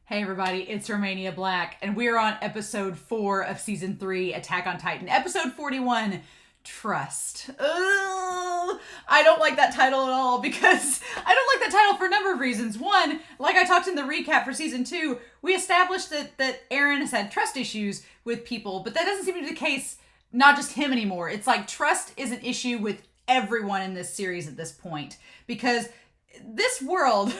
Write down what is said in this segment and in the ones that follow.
Hey everybody, it's Romania Black, and we're on episode 4 of season 3, Attack on Titan. Episode 41, Trust. I don't like that title at all because I don't like that title for a number of reasons. One, like I talked in the recap for season 2, we established that Eren has had trust issues with people, but that doesn't seem to be the case, not just him anymore. It's like trust is an issue with everyone in this series at this point, because this world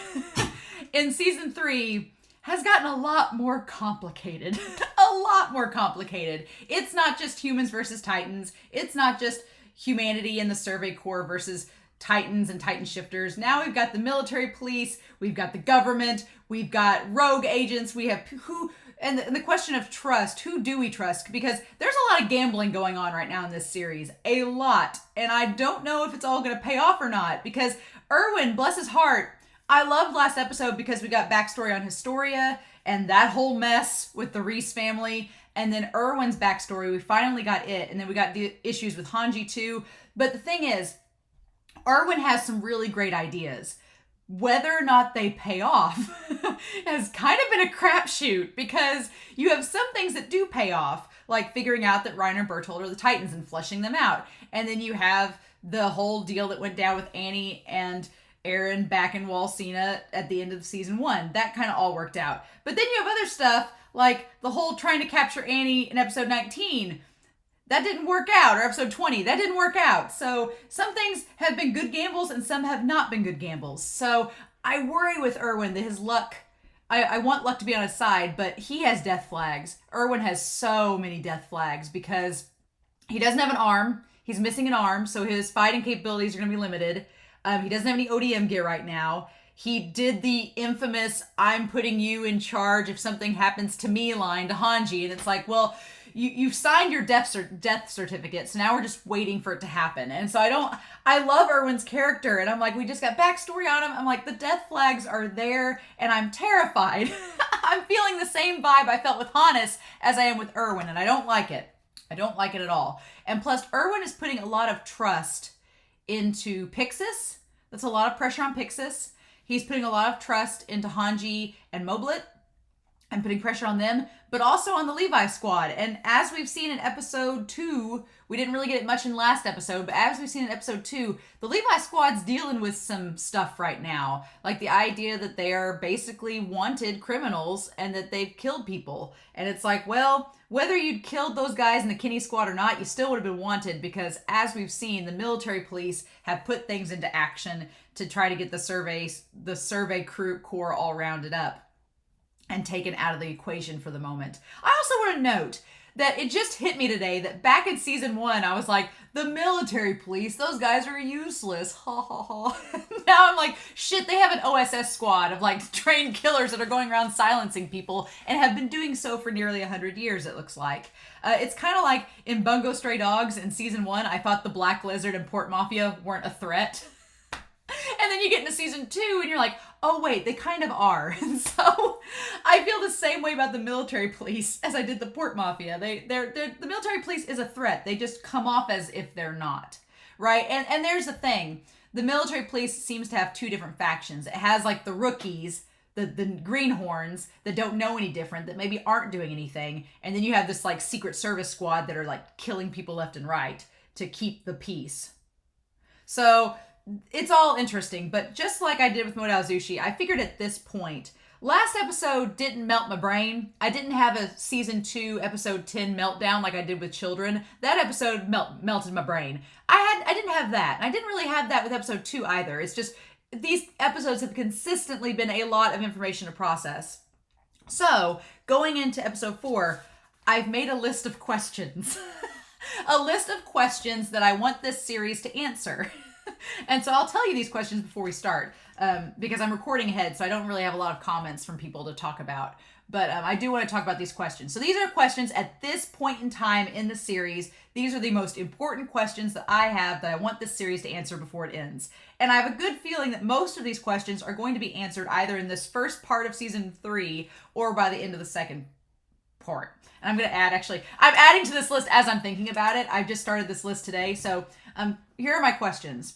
in season 3 has gotten a lot more complicated. A lot more complicated. It's not just humans versus Titans. It's not just humanity and the Survey Corps versus Titans and Titan shifters. Now we've got the military police, we've got the government, we've got rogue agents, we have and the question of trust, who do we trust? Because there's a lot of gambling going on right now in this series. A lot. And I don't know if it's all going to pay off or not, because Erwin, bless his heart, I loved last episode because we got backstory on Historia and that whole mess with the Reese family. And then Erwin's backstory, we finally got it. And then we got the issues with Hanji too. But the thing is, Erwin has some really great ideas. Whether or not they pay off has kind of been a crapshoot, because you have some things that do pay off, like figuring out that Reiner and Bertolt are the Titans and fleshing them out. And then you have the whole deal that went down with Annie and Eren back in Walsina at the end of season 1. That kind of all worked out. But then you have other stuff, like the whole trying to capture Annie in episode 19. That didn't work out. Or episode 20. That didn't work out. So some things have been good gambles and some have not been good gambles. So I worry with Erwin that his luck, I want luck to be on his side, but he has death flags. Erwin has so many death flags because he doesn't have an arm. He's missing an arm, so his fighting capabilities are going to be limited. He doesn't have any ODM gear right now. He did the infamous, I'm putting you in charge if something happens to me line to Hanji. And it's like, well, you've signed your death certificate, so now we're just waiting for it to happen. And so I love Erwin's character. And I'm like, we just got backstory on him. I'm like, the death flags are there and I'm terrified. I'm feeling the same vibe I felt with Hannes as I am with Erwin. And I don't like it. I don't like it at all. And plus, Erwin is putting a lot of trust into Pixis. That's a lot of pressure on Pixis. He's putting a lot of trust into Hanji and Moblit and putting pressure on them, but also on the Levi squad. And as we've seen in episode 2, we didn't really get it much in last episode, but as we've seen in episode 2, the Levi squad's dealing with some stuff right now. Like the idea that they are basically wanted criminals and that they've killed people. And it's like, well, whether you'd killed those guys in the Kinney squad or not, you still would have been wanted, because as we've seen, the military police have put things into action to try to get the survey corps all rounded up and taken out of the equation for the moment. I also want to note that it just hit me today that back in season 1, I was like, the military police, those guys are useless. Ha ha ha. Now I'm like, shit, they have an OSS squad of like trained killers that are going around silencing people and have been doing so for nearly 100 years, it looks like. It's kind of like in Bungo Stray Dogs in season 1, I thought the Black Lizard and Port Mafia weren't a threat. And then you get into season 2 and you're like, oh wait, they kind of are. And so I feel the same way about the military police as I did the Port Mafia. The military police is a threat. They just come off as if they're not, right? And there's the thing. The military police seems to have 2 different factions. It has like the rookies, the greenhorns that don't know any different, that maybe aren't doing anything. And then you have this like secret service squad that are like killing people left and right to keep the peace. So it's all interesting, but just like I did with Modao Zushi, I figured at this point, last episode didn't melt my brain. I didn't have a season 2 episode 10 meltdown like I did with Children. That episode melted my brain. I didn't have that. And I didn't really have that with episode 2 either. It's just these episodes have consistently been a lot of information to process. So going into episode 4, I've made a list of questions. A list of questions that I want this series to answer. And so I'll tell you these questions before we start, because I'm recording ahead, so I don't really have a lot of comments from people to talk about. But I do want to talk about these questions. So these are questions at this point in time in the series. These are the most important questions that I have that I want this series to answer before it ends. And I have a good feeling that most of these questions are going to be answered either in this first part of season 3 or by the end of the second part. And I'm going to add, actually, I'm adding to this list as I'm thinking about it. I've just started this list today. So here are my questions.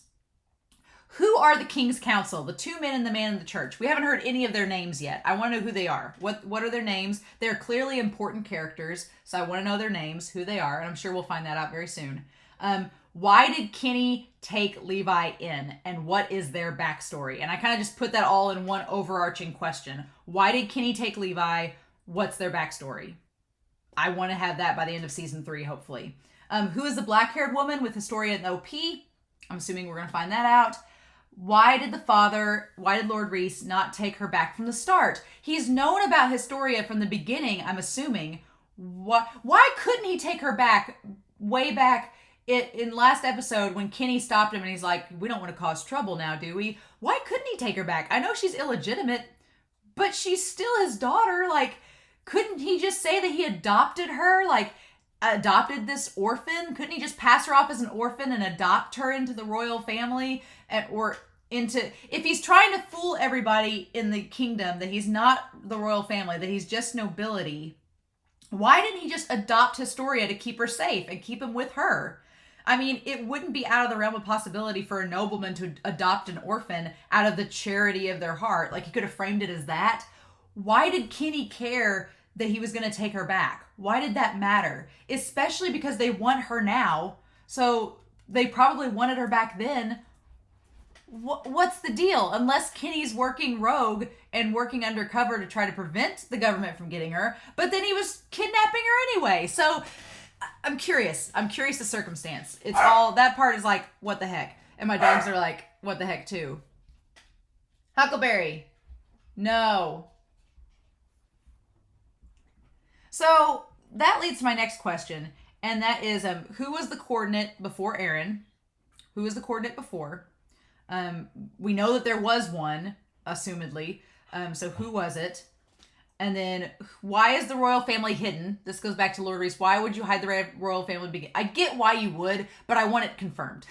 Who are the King's Council? The two men and the man in the church. We haven't heard any of their names yet. I want to know who they are. What are their names? They're clearly important characters, so I want to know their names, who they are, and I'm sure we'll find that out very soon. Why did Kenny take Levi in, and what is their backstory? And I kind of just put that all in one overarching question. Why did Kenny take Levi? What's their backstory? I want to have that by the end of season 3, hopefully. Who is the black-haired woman with Historia and OP? I'm assuming we're going to find that out. Why did Lord Reese not take her back from the start? He's known about Historia from the beginning, I'm assuming. Why couldn't he take her back way back in last episode when Kenny stopped him and he's like, we don't want to cause trouble now, do we? Why couldn't he take her back? I know she's illegitimate, but she's still his daughter. Like, couldn't he just say that he adopted her? Like, adopted this orphan? Couldn't he just pass her off as an orphan and adopt her into the royal family? If he's trying to fool everybody in the kingdom that he's not the royal family, that he's just nobility, why didn't he just adopt Historia to keep her safe and keep him with her? I mean, it wouldn't be out of the realm of possibility for a nobleman to adopt an orphan out of the charity of their heart. Like, he could have framed it as that. Why did Kenny care that he was going to take her back? Why did that matter? Especially because they want her now. So they probably wanted her back then. What's the deal? Unless Kenny's working rogue and working undercover to try to prevent the government from getting her, but then he was kidnapping her anyway. So I'm curious. I'm curious the circumstance. It's all, that part is like, what the heck? And my dogs are like, what the heck too? Huckleberry. No. So that leads to my next question. And that is, who was the coordinate before Aaron? Who was the coordinate before? We know that there was one, assumedly. So who was it? And then, why is the royal family hidden? This goes back to Lord Reese. Why would you hide the royal family? I get why you would, but I want it confirmed.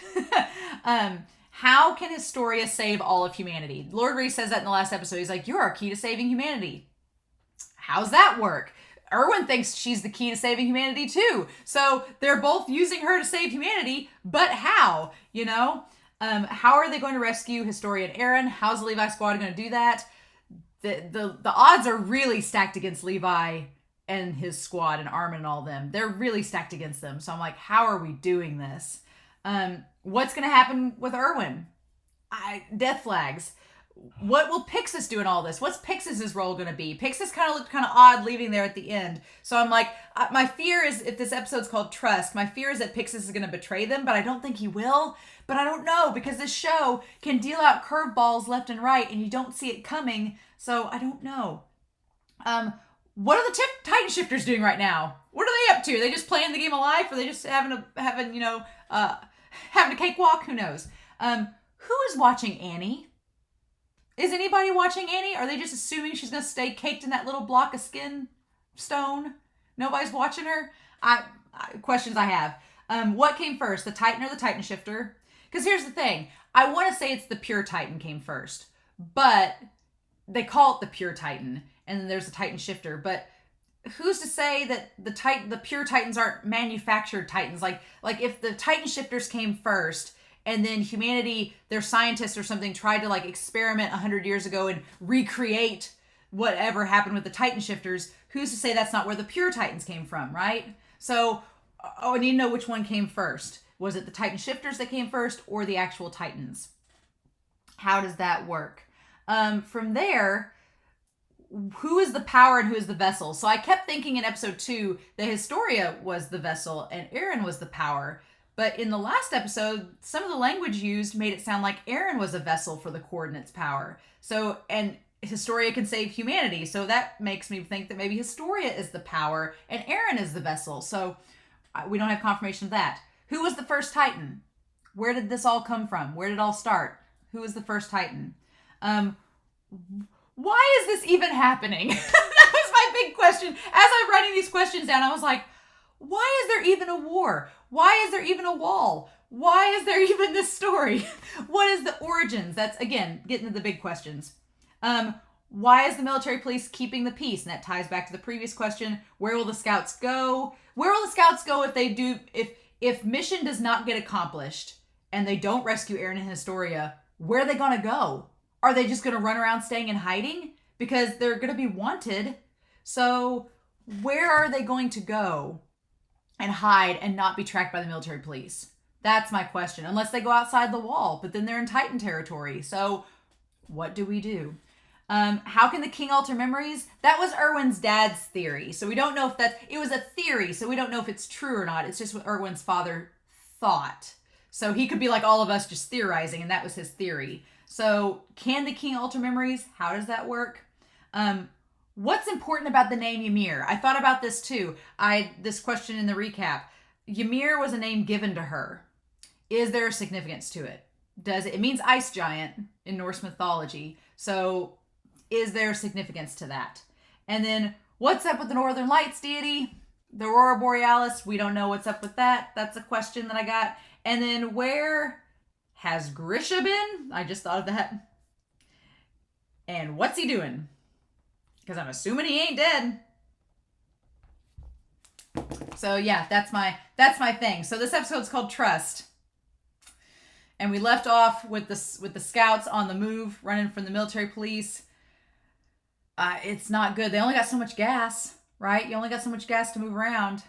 How can Historia save all of humanity? Lord Reese says that in the last episode. He's like, you're our key to saving humanity. How's that work? Erwin thinks she's the key to saving humanity too. So they're both using her to save humanity, but how? You know? How are they going to rescue Historia and Aaron? How's the Levi squad going to do that? The odds are really stacked against Levi and his squad and Armin and all them. They're really stacked against them. So I'm like, how are we doing this? What's going to happen with Erwin? Death flags. What will Pixis do in all this? What's Pixis's role going to be? Pixis kind of looked kind of odd leaving there at the end. So I'm like, my fear is, if this episode's called Trust, my fear is that Pixis is going to betray them, but I don't think he will. But I don't know, because this show can deal out curveballs left and right, and you don't see it coming. So I don't know. What are the Titan Shifters doing right now? What are they up to? Are they just playing the game of life? Or are they just having a cakewalk? Who knows? Who is watching Annie? Is anybody watching Annie? Are they just assuming she's going to stay caked in that little block of skin stone? Nobody's watching her? Questions I have. What came first, the Titan or the Titan Shifter? Because here's the thing. I want to say it's the pure Titan came first. But they call it the pure Titan. And then there's the Titan Shifter. But who's to say that the pure Titans aren't manufactured Titans? Like if the Titan Shifters came first, and then humanity, their scientists or something, tried to like experiment 100 years ago and recreate whatever happened with the Titan Shifters, who's to say that's not where the pure Titans came from, right? So, I need to know which one came first. Was it the Titan Shifters that came first, or the actual Titans? How does that work? From there, who is the power and who is the vessel? So I kept thinking in episode 2 that Historia was the vessel and Aaron was the power. But in the last episode, some of the language used made it sound like Aaron was a vessel for the coordinates power. So, and Historia can save humanity. So that makes me think that maybe Historia is the power and Aaron is the vessel. So we don't have confirmation of that. Who was the first Titan? Where did this all come from? Where did it all start? Who was the first Titan? Why is this even happening? That was my big question. As I'm writing these questions down, I was like, why is there even a war? Why is there even a wall? Why is there even this story? What is the origins? That's, again, getting to the big questions. Why is the military police keeping the peace? And that ties back to the previous question. Where will the scouts go? Where will the scouts go if mission does not get accomplished and they don't rescue Aaron and Historia? where are they going to go? Are they just going to run around staying in hiding? Because they're going to be wanted. So where are they going to go and hide and not be tracked by the military police? That's my question. Unless they go outside the wall, but then they're in Titan territory. So what do we do? How can the king alter memories? That was Erwin's dad's theory. So we don't know if it was a theory. So we don't know if it's true or not. It's just what Erwin's father thought. So he could be like all of us just theorizing, and that was his theory. So can the king alter memories? How does that work? What's important about the name Ymir? I thought about this too. This question in the recap. Ymir was a name given to her. Is there a significance to it? It means ice giant in Norse mythology. So is there significance to that? And then what's up with the Northern Lights deity? The Aurora Borealis, we don't know what's up with that. That's a question that I got. And then where has Grisha been? I just thought of that. And what's he doing? Because I'm assuming he ain't dead. So yeah, that's my thing. So this episode's called Trust. And we left off with the scouts on the move, running from the military police. It's not good. They only got so much gas, right? You only got so much gas to move around.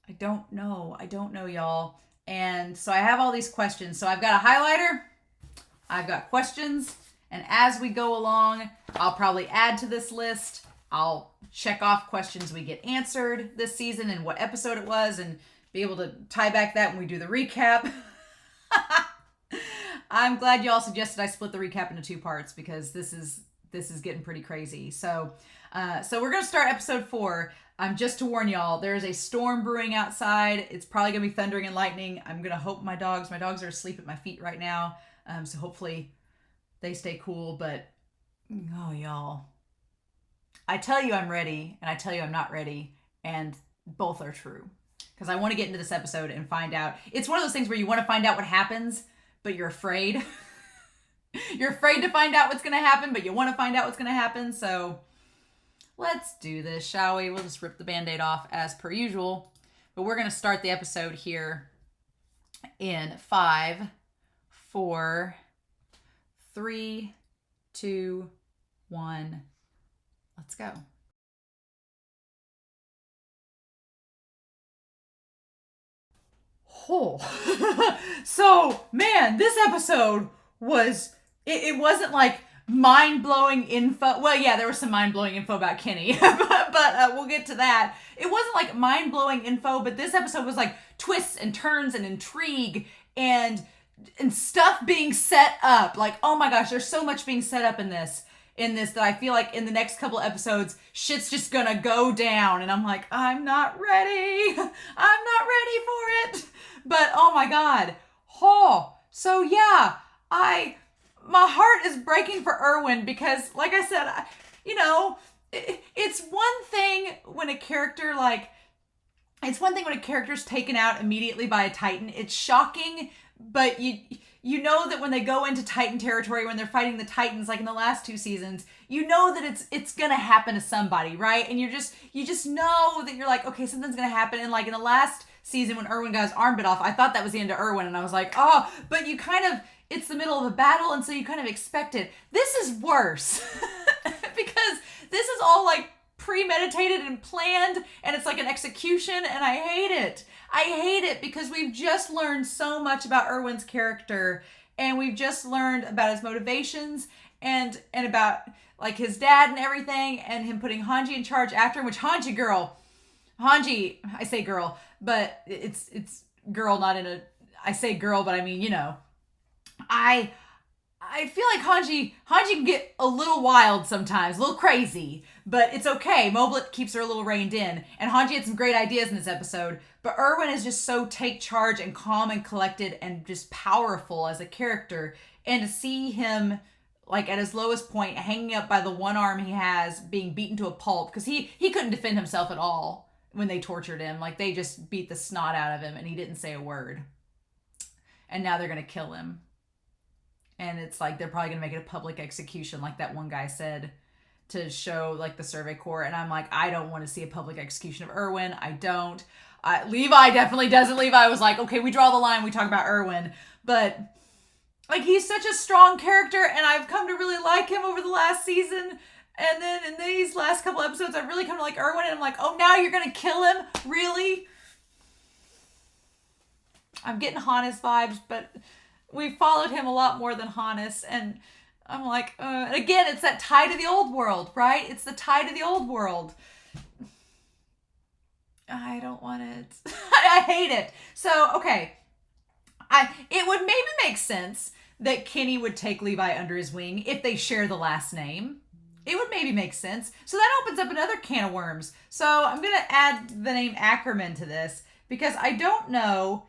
I don't know, y'all. And so I have all these questions. So I've got a highlighter. I've got questions. And as we go along, I'll probably add to this list. I'll check off questions we get answered this season and what episode it was and be able to tie back that when we do the recap. I'm glad you all suggested I split the recap into 2 parts because this is getting pretty crazy. So we're going to start episode 4. Just to warn y'all, there's a storm brewing outside. It's probably going to be thundering and lightning. I'm going to hope my dogs are asleep at my feet right now. So hopefully they stay cool, but oh, y'all. I tell you I'm ready and I tell you I'm not ready, and both are true. Because I want to get into this episode and find out. It's one of those things where you want to find out what happens, but you're afraid. You're afraid to find out what's going to happen, but you want to find out what's going to happen. So let's do this, shall we? We'll just rip the Band-Aid off as per usual. But we're going to start the episode here in 5, 4, 3, 2, 1. Let's go. Oh. So, man, this episode it wasn't like mind-blowing info. Well, yeah, there was some mind-blowing info about Kenny, but we'll get to that. It wasn't like mind-blowing info, but this episode was like twists and turns and intrigue and stuff being set up. Like, oh my gosh, there's so much being set up in this that I feel like in the next couple episodes, shit's just gonna go down. And I'm like, I'm not ready. I'm not ready for it. But oh my God. Oh, so yeah, my heart is breaking for Erwin because, like I said, it's one thing when a character it's one thing when a character's taken out immediately by a Titan. It's shocking, but you know that when they go into Titan territory, when they're fighting the Titans, like in the last 2 seasons, you know that it's gonna happen to somebody, right? And you just know that you're like, okay, something's gonna happen. And like in the last season when Erwin got his arm bit off, I thought that was the end of Erwin, and I was like, oh, but you kind of, it's the middle of a battle, and so you kind of expect it. This is worse because this is all like premeditated and planned, and it's like an execution, and I hate it. I hate it because we've just learned so much about Erwin's character, and we've just learned about his motivations and about like his dad and everything, and him putting Hanji in charge after him, which Hanji, I say girl, but it's girl, not in a, I say girl, but I mean, I feel like Hanji can get a little wild sometimes, a little crazy, but it's okay. Moblet keeps her a little reined in, and Hanji had some great ideas in this episode, but Erwin is just so take charge and calm and collected and just powerful as a character, and to see him like at his lowest point, hanging up by the one arm he has, being beaten to a pulp, because he couldn't defend himself at all when they tortured him. Like, they just beat the snot out of him, and he didn't say a word. And now they're going to kill him. And it's like, they're probably going to make it a public execution, like that one guy said, to show, like, the Survey Corps. And I'm like, I don't want to see a public execution of Erwin. I don't. Levi definitely doesn't. Levi was like, okay, we draw the line, we talk about Erwin. But Like, he's such a strong character, and I've come to really like him over the last season. And then in these last couple episodes, I've really come to like Erwin, and I'm like, oh, now you're going to kill him? Really? I'm getting Hannes vibes, but we followed him a lot more than Hannes, and I'm like, again, it's that tie to the old world, right? It's the tie to the old world. I don't want it. I hate it. So, okay. It would maybe make sense that Kenny would take Levi under his wing if they share the last name. It would maybe make sense. So that opens up another can of worms. So I'm going to add the name Ackerman to this because I don't know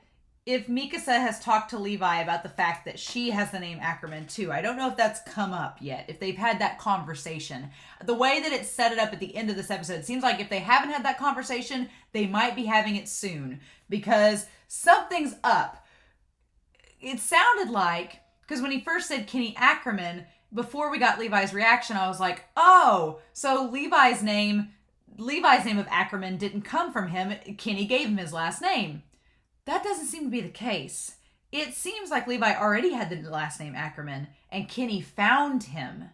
if Mikasa has talked to Levi about the fact that she has the name Ackerman too. I don't know if that's come up yet, if they've had that conversation. The way that it's set it up at the end of this episode, it seems like if they haven't had that conversation, they might be having it soon because something's up. It sounded like, because when he first said Kenny Ackerman, before we got Levi's reaction, I was like, oh, so Levi's name of Ackerman didn't come from him. Kenny gave him his last name. That doesn't seem to be the case. It seems like Levi already had the last name Ackerman, and Kenny found him.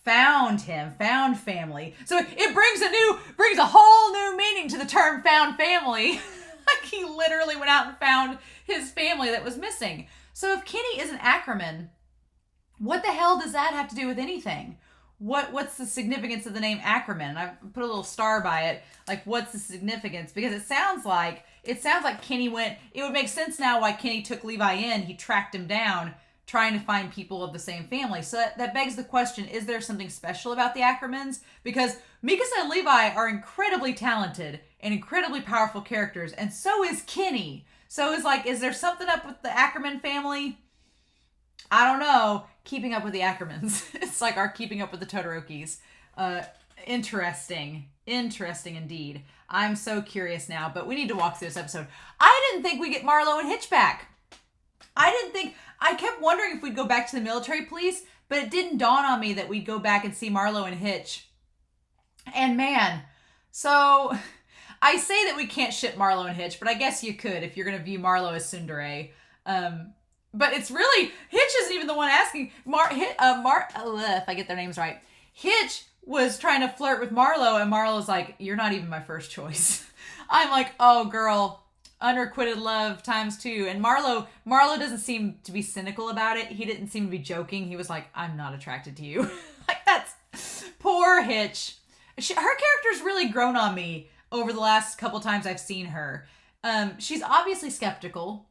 Found family. So it brings a whole new meaning to the term found family. Like, he literally went out and found his family that was missing. So if Kenny isn't Ackerman, what the hell does that have to do with anything? What's the significance of the name Ackerman? And I've put a little star by it. Like, what's the significance? Because it sounds like Kenny went, it would make sense now why Kenny took Levi in. He tracked him down, trying to find people of the same family. So that begs the question, is there something special about the Ackermans? Because Mikasa and Levi are incredibly talented and incredibly powerful characters, and so is Kenny. So is there something up with the Ackerman family? I don't know. Keeping up with the Ackermans. It's like our keeping up with the Todorokis. Interesting indeed. I'm so curious now, but we need to walk through this episode. I didn't think we'd get Marlo and Hitch back. I kept wondering if we'd go back to the military police, but it didn't dawn on me that we'd go back and see Marlo and Hitch. And man, so I say that we can't ship Marlo and Hitch, but I guess you could if you're going to view Marlo as tsundere. But it's really, Hitch isn't even the one asking. If I get their names right. Hitch was trying to flirt with Marlo, and Marlo's like, you're not even my first choice. I'm like, oh girl, unrequited love times 2. And Marlo doesn't seem to be cynical about it. He didn't seem to be joking. He was like, I'm not attracted to you. Like, that's poor Hitch. Her character's really grown on me over the last couple times I've seen her. She's obviously skeptical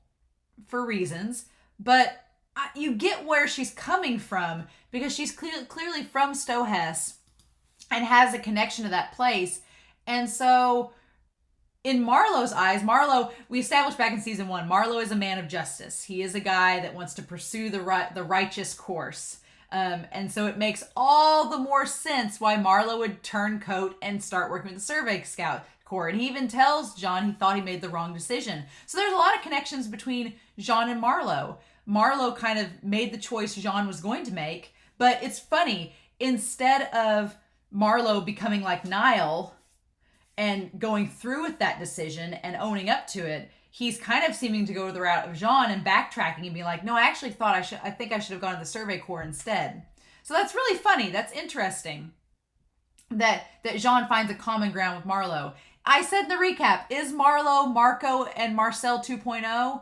for reasons, but you get where she's coming from because she's clearly from Stohess and has a connection to that place. And so in Marlo's eyes, we established back in season 1, Marlo is a man of justice. He is a guy that wants to pursue the righteous course. And so it makes all the more sense why Marlo would turn coat and start working with the Survey Scout Corps. And he even tells Jean he thought he made the wrong decision. So there's a lot of connections between Jean and Marlo. Marlo kind of made the choice Jean was going to make. But it's funny, instead of Marlo becoming like Niall and going through with that decision and owning up to it, he's kind of seeming to go the route of Jean and backtracking and being like, no, I actually thought I think I should have gone to the Survey Corps instead. So that's really funny. That's interesting that Jean finds a common ground with Marlo. I said in the recap, is Marlo, Marco, and Marcel 2.0?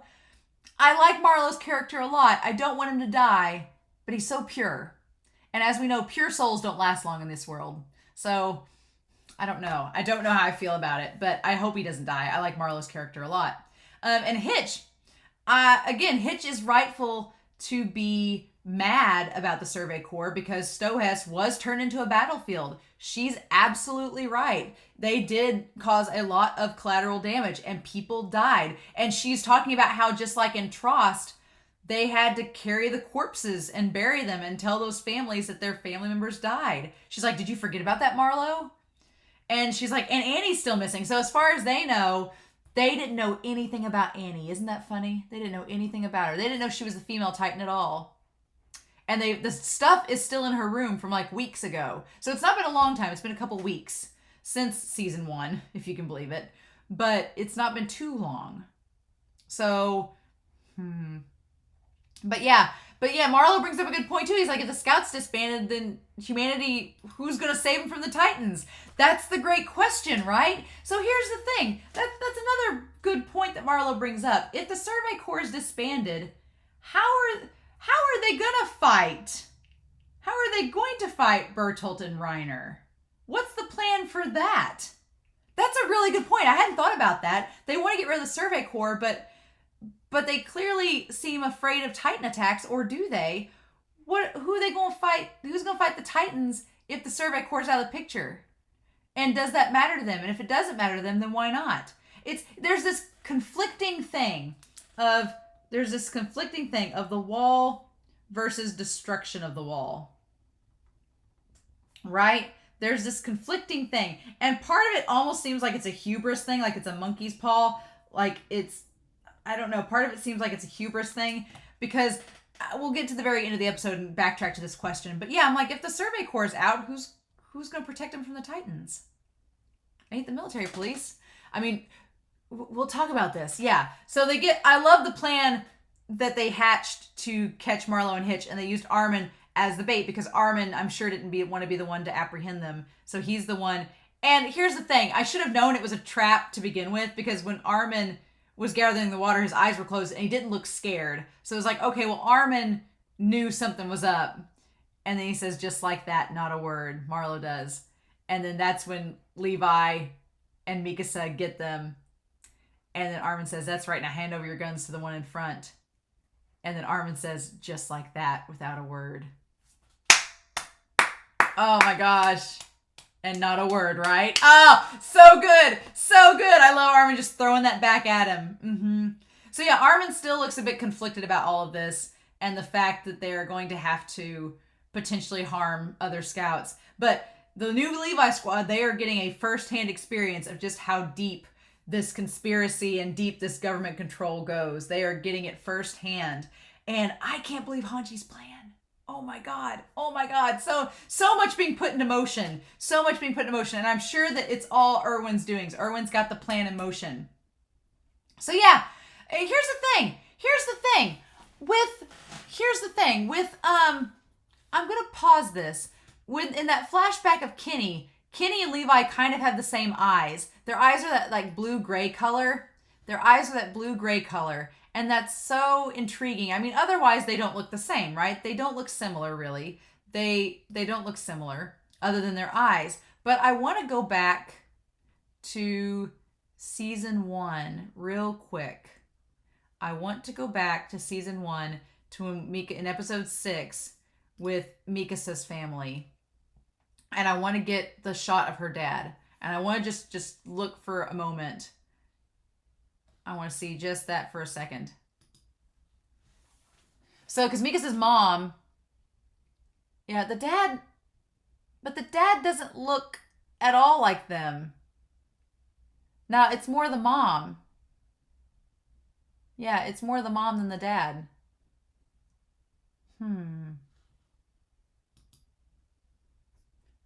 I like Marlo's character a lot. I don't want him to die, but he's so pure. And as we know, pure souls don't last long in this world. So I don't know. I don't know how I feel about it, but I hope he doesn't die. I like Marlo's character a lot. And Hitch, Hitch is rightful to be mad about the Survey Corps because Stohess was turned into a battlefield. She's absolutely right. They did cause a lot of collateral damage and people died. And she's talking about how, just like in Trost, they had to carry the corpses and bury them and tell those families that their family members died. She's like, did you forget about that, Marlo? And she's like, and Annie's still missing. So as far as they know, they didn't know anything about Annie. Isn't that funny? They didn't know anything about her. They didn't know she was the female Titan at all. And the stuff is still in her room from like weeks ago. So it's not been a long time. It's been a couple weeks since season 1, if you can believe it. But it's not been too long. So, But yeah, But yeah, Marlo brings up a good point too. He's like, if the scouts disbanded, then humanity, who's going to save them from the Titans? That's the great question, right? So here's the thing. That's another good point that Marlo brings up. If the Survey Corps is disbanded, how are they going to fight? How are they going to fight Bertolt and Reiner? What's the plan for that? That's a really good point. I hadn't thought about that. They want to get rid of the Survey Corps, but they clearly seem afraid of Titan attacks, or do they? Who are they going to fight? Who's going to fight the Titans if the Survey Corps is out of the picture? And does that matter to them? And if it doesn't matter to them, then why not? There's this conflicting thing of the wall versus destruction of the wall. Right? There's this conflicting thing. And part of it almost seems like it's a hubris thing, like it's a monkey's paw. Like I don't know, part of it seems like it's a hubris thing, because we'll get to the very end of the episode and backtrack to this question. But yeah, I'm like, if the Survey Corps is out, who's going to protect them from the Titans? Ain't the military police. I mean, we'll talk about this. Yeah. So I love the plan that they hatched to catch Marlo and Hitch, and they used Armin as the bait, because Armin, I'm sure, didn't want to be the one to apprehend them. So he's the one. And here's the thing. I should have known it was a trap to begin with, because when Armin was gathering the water, his eyes were closed and he didn't look scared. So it was like, okay, well, Armin knew something was up. And then he says, just like that, not a word. Marlo does. And then that's when Levi and Mikasa get them. And then Armin says, that's right, now hand over your guns to the one in front. And then Armin says, just like that, without a word. Oh my gosh. And not a word, right? Oh, so good. So good. I love Armin just throwing that back at him. Mm-hmm. So yeah, Armin still looks a bit conflicted about all of this and the fact that they're going to have to potentially harm other scouts. But the new Levi squad, they are getting a first-hand experience of just how deep this conspiracy and deep this government control goes. They are getting it firsthand. And I can't believe Hanji's plan. Oh my God. Oh my God. So much being put into motion. So much being put into motion. And I'm sure that it's all Erwin's doings. Erwin's got the plan in motion. So yeah, here's the thing. I'm going to pause this. In that flashback of Kenny and Levi kind of have the same eyes. Their eyes are that like blue-gray color. And that's so intriguing. I mean, otherwise they don't look the same, right? They don't look similar, really. They don't look similar other than their eyes. But I want to go back to season 1 real quick. I want to go back to season 1 to in episode 6 with Mikasa's family. And I want to get the shot of her dad. And I want to just look for a moment. I want to see just that for a second. So, because Mikasa's mom, yeah, the dad doesn't look at all like them. Now, it's more the mom. Yeah, it's more the mom than the dad.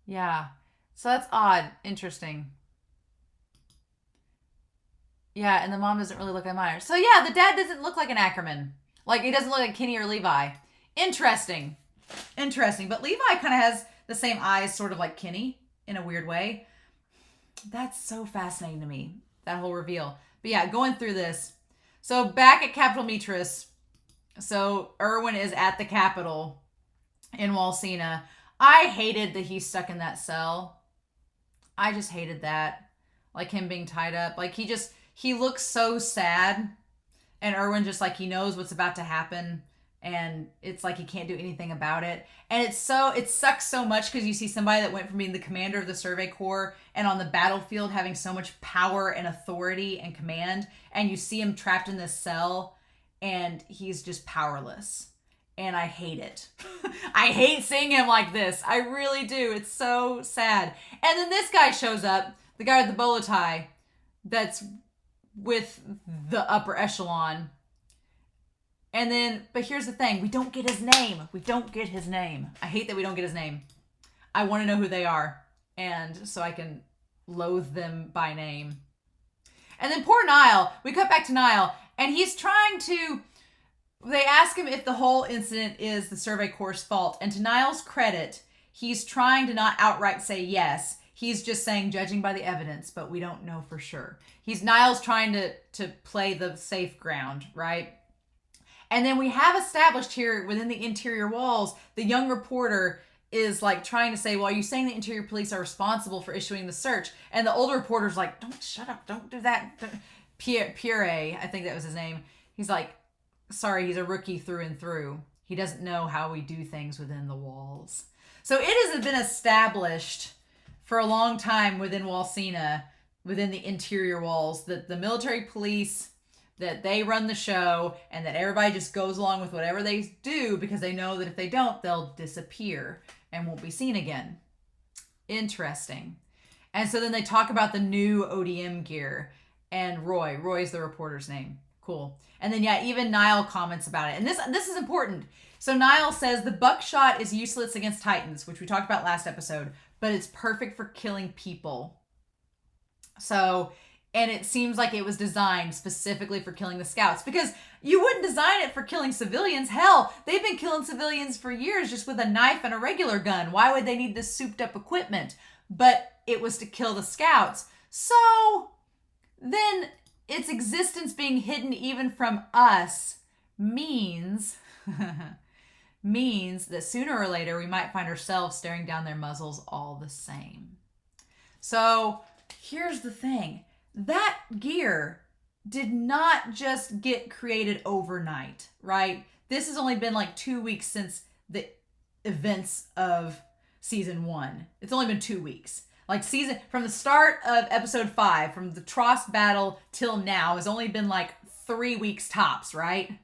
Yeah. So that's odd. Interesting. Yeah, and the mom doesn't really look like Myers. So yeah, the dad doesn't look like an Ackerman. Like, he doesn't look like Kenny or Levi. Interesting. But Levi kind of has the same eyes, sort of like Kenny, in a weird way. That's so fascinating to me, that whole reveal. But yeah, going through this. So back at Capital Mitras. So Erwin is at the Capitol in Walsina. I hated that he's stuck in that cell. I just hated that. Like him being tied up. Like he looks so sad. And Erwin just like, he knows what's about to happen. And it's like he can't do anything about it. And it sucks so much because you see somebody that went from being the commander of the Survey Corps and on the battlefield having so much power and authority and command. And you see him trapped in this cell and he's just powerless. And I hate it. I hate seeing him like this. I really do. It's so sad. And then this guy shows up, the guy with the bolo tie that's with the upper echelon. And then, but here's the thing. We don't get his name. I hate that we don't get his name. I want to know who they are. And so I can loathe them by name. And then poor Niall. We cut back to Niall. And he's trying to They ask him if the whole incident is the Survey Corps' fault. And to Niall's credit, he's trying to not outright say yes. He's just saying, judging by the evidence, but we don't know for sure. Niall's trying to play the safe ground, right? And then we have established here within the interior walls, the young reporter is like trying to say, well, are you saying the interior police are responsible for issuing the search? And the older reporter's like, don't shut up, don't do that. Pierre, I think that was his name. He's like, sorry, he's a rookie through and through. He doesn't know how we do things within the walls. So it has been established for a long time within Walsena, within the interior walls, that the military police, that they run the show, and that everybody just goes along with whatever they do because they know that if they don't, they'll disappear and won't be seen again. Interesting. And so then they talk about the new ODM gear, and Roy's the reporter's name. Cool. And then, yeah, even Niall comments about it. And this is important. So Niall says the buckshot is useless against Titans, which we talked about last episode, but it's perfect for killing people. So, and it seems like it was designed specifically for killing the scouts, because you wouldn't design it for killing civilians. Hell, they've been killing civilians for years just with a knife and a regular gun. Why would they need this souped up equipment? But it was to kill the scouts. So then its existence being hidden even from us means that sooner or later we might find ourselves staring down their muzzles all the same. So here's the thing. That gear did not just get created overnight, right? This has only been like 2 weeks since the events of season 1. It's only been 2 weeks. Like from the start of episode 5, from the Trost battle till now, has only been like 3 weeks tops, right?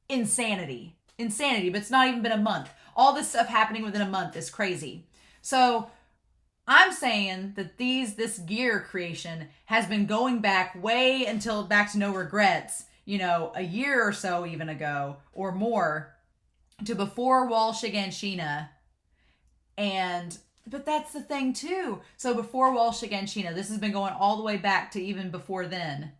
Insanity, but it's not even been a month. All this stuff happening within a month is crazy. So I'm saying that this gear creation has been going back way until back to No Regrets, a year or so even ago or more, to before Wall Shiganshina. But that's the thing too. So before Wall Shiganshina, this has been going all the way back to even before then.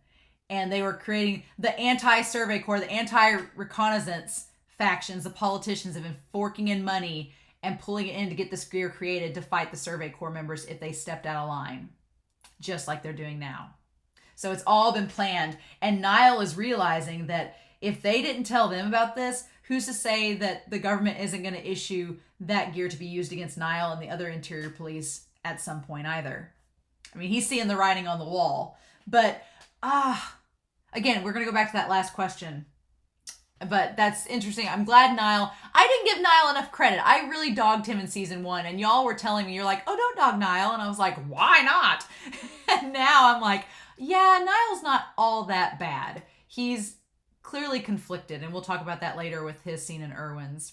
And they were creating the anti-Survey Corps, the anti-reconnaissance factions. The politicians have been forking in money and pulling it in to get this gear created to fight the Survey Corps members if they stepped out of line, just like they're doing now. So it's all been planned. And Niall is realizing that if they didn't tell them about this, who's to say that the government isn't going to issue that gear to be used against Niall and the other interior police at some point either? I mean, he's seeing the writing on the wall. But, again, we're going to go back to that last question. But that's interesting. I'm glad I didn't give Niall enough credit. I really dogged him in season 1. And y'all were telling me, you're like, oh, don't dog Niall. And I was like, why not? And now I'm like, yeah, Niall's not all that bad. He's clearly conflicted. And we'll talk about that later with his scene in Erwin's.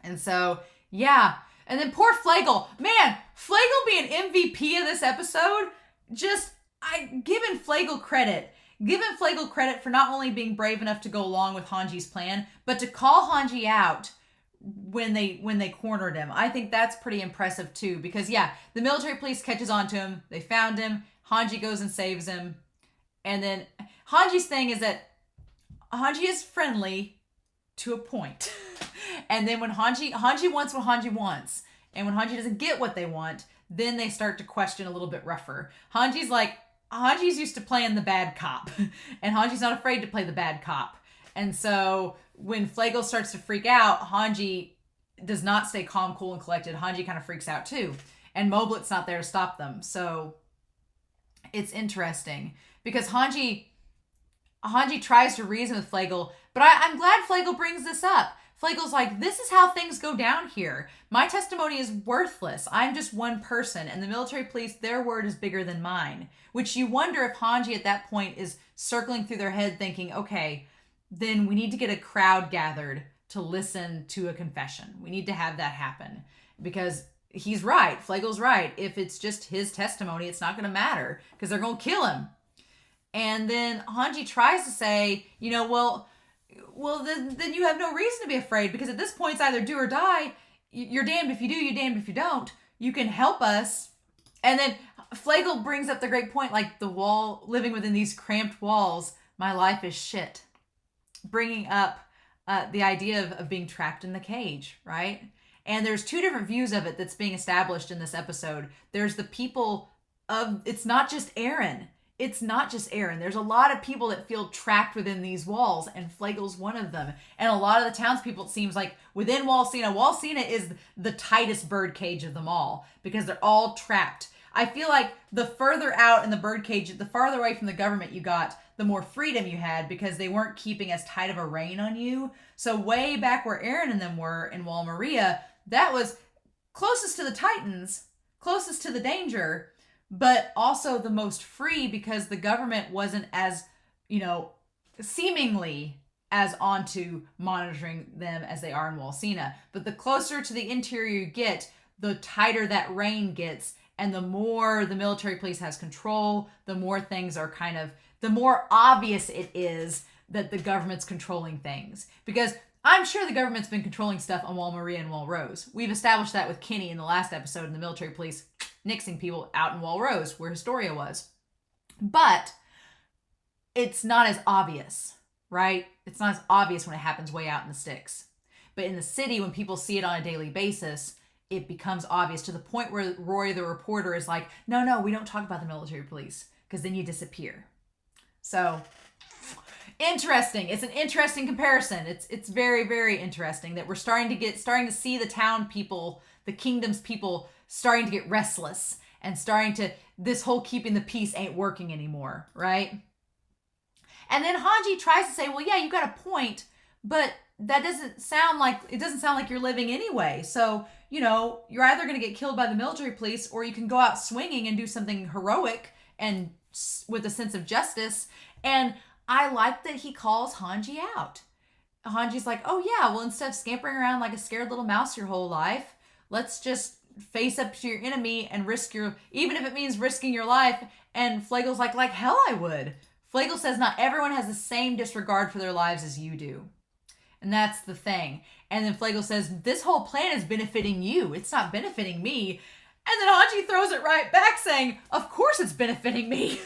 And so, yeah. And then poor Flagle. Man, Flagle being MVP of this episode, giving Flagle credit. Giving Flagle credit for not only being brave enough to go along with Hanji's plan, but to call Hanji out when they cornered him. I think that's pretty impressive too, because yeah, the military police catches on to him. They found him. Hanji goes and saves him. And then Hanji's thing is that Hanji is friendly to a point. And then when Hanji wants what Hanji wants, and when Hanji doesn't get what they want, then they start to question a little bit rougher. Hanji's used to playing the bad cop, and Hanji's not afraid to play the bad cop. And so when Flagle starts to freak out, Hanji does not stay calm, cool, and collected. Hanji kind of freaks out too. And Moblet's not there to stop them. So it's interesting because Hanji tries to reason with Flagle, but I'm glad Flagle brings this up. Flagle's like, this is how things go down here. My testimony is worthless. I'm just one person, and the military police, their word is bigger than mine. Which you wonder if Hanji at that point is circling through their head thinking, okay, then we need to get a crowd gathered to listen to a confession. We need to have that happen. Because he's right. Flagle's right. If it's just his testimony, it's not going to matter because they're going to kill him. And then Hanji tries to say, well, then you have no reason to be afraid because at this point it's either do or die. You're damned if you do, you're damned if you don't. You can help us. And then Flagle brings up the great point, like the wall, living within these cramped walls, my life is shit. bringing up the idea of being trapped in the cage, right? And there's two different views of it that's being established in this episode. There's the people of, it's not just Aaron. It's not just Aaron. There's a lot of people that feel trapped within these walls, and Flagel's one of them. And a lot of the townspeople, it seems like, within Walsena is the tightest bird cage of them all because they're all trapped. I feel like the further out in the bird cage, the farther away from the government you got, the more freedom you had because they weren't keeping as tight of a rein on you. So way back where Aaron and them were in Wall Maria, that was closest to the Titans, closest to the danger, but also the most free because the government wasn't as, seemingly as onto monitoring them as they are in Walsena. But the closer to the interior you get, the tighter that rein gets, and the more the military police has control, the more things are the more obvious it is that the government's controlling things. Because I'm sure the government's been controlling stuff on Wall Maria and Wall Rose. We've established that with Kenny in the last episode, and the military police nixing people out in Wall Rose, where Historia was. But it's not as obvious, right? It's not as obvious when it happens way out in the sticks. But in the city, when people see it on a daily basis, it becomes obvious to the point where Roy, the reporter, is like, no, we don't talk about the military police because then you disappear. So interesting. It's an interesting comparison. It's very, very interesting that we're starting to see the town people, the kingdom's people starting to get restless and this whole keeping the peace ain't working anymore, right? And then Hanji tries to say, well, yeah, you got a point, but it doesn't sound like you're living anyway. So, you're either going to get killed by the military police or you can go out swinging and do something heroic and with a sense of justice. And I like that he calls Hanji out. Hanji's like, oh yeah, well, instead of scampering around like a scared little mouse your whole life, let's just face up to your enemy and even if it means risking your life. And Flagel's like hell I would. Flagel says not everyone has the same disregard for their lives as you do. And that's the thing. And then Flagle says, this whole plan is benefiting you. It's not benefiting me. And then Hanji throws it right back saying, of course it's benefiting me.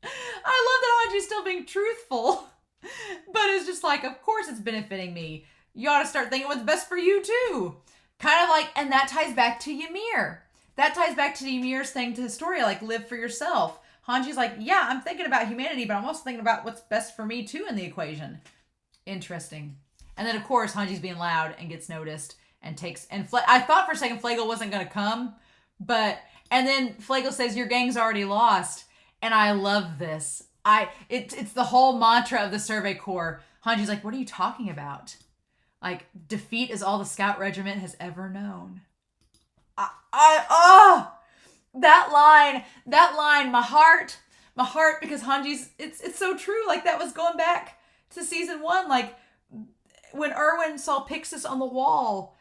I love that Hanji's still being truthful. But it's just like, of course it's benefiting me. You ought to start thinking what's best for you too. Kind of like, and that ties back to Ymir. That ties back to Ymir's thing to Historia, like live for yourself. Hanji's like, yeah, I'm thinking about humanity, but I'm also thinking about what's best for me too in the equation. Interesting. And then of course Hanji's being loud and gets noticed and I thought for a second Flagle wasn't going to come, and then Flagle says your gang's already lost. And I love this. It's the whole mantra of the Survey Corps. Hanji's like, what are you talking about? Like, defeat is all the scout regiment has ever known. That line, my heart, because Hanji's, it's so true. Like, that was going back to season 1. Like, when Erwin saw Pixis on the wall,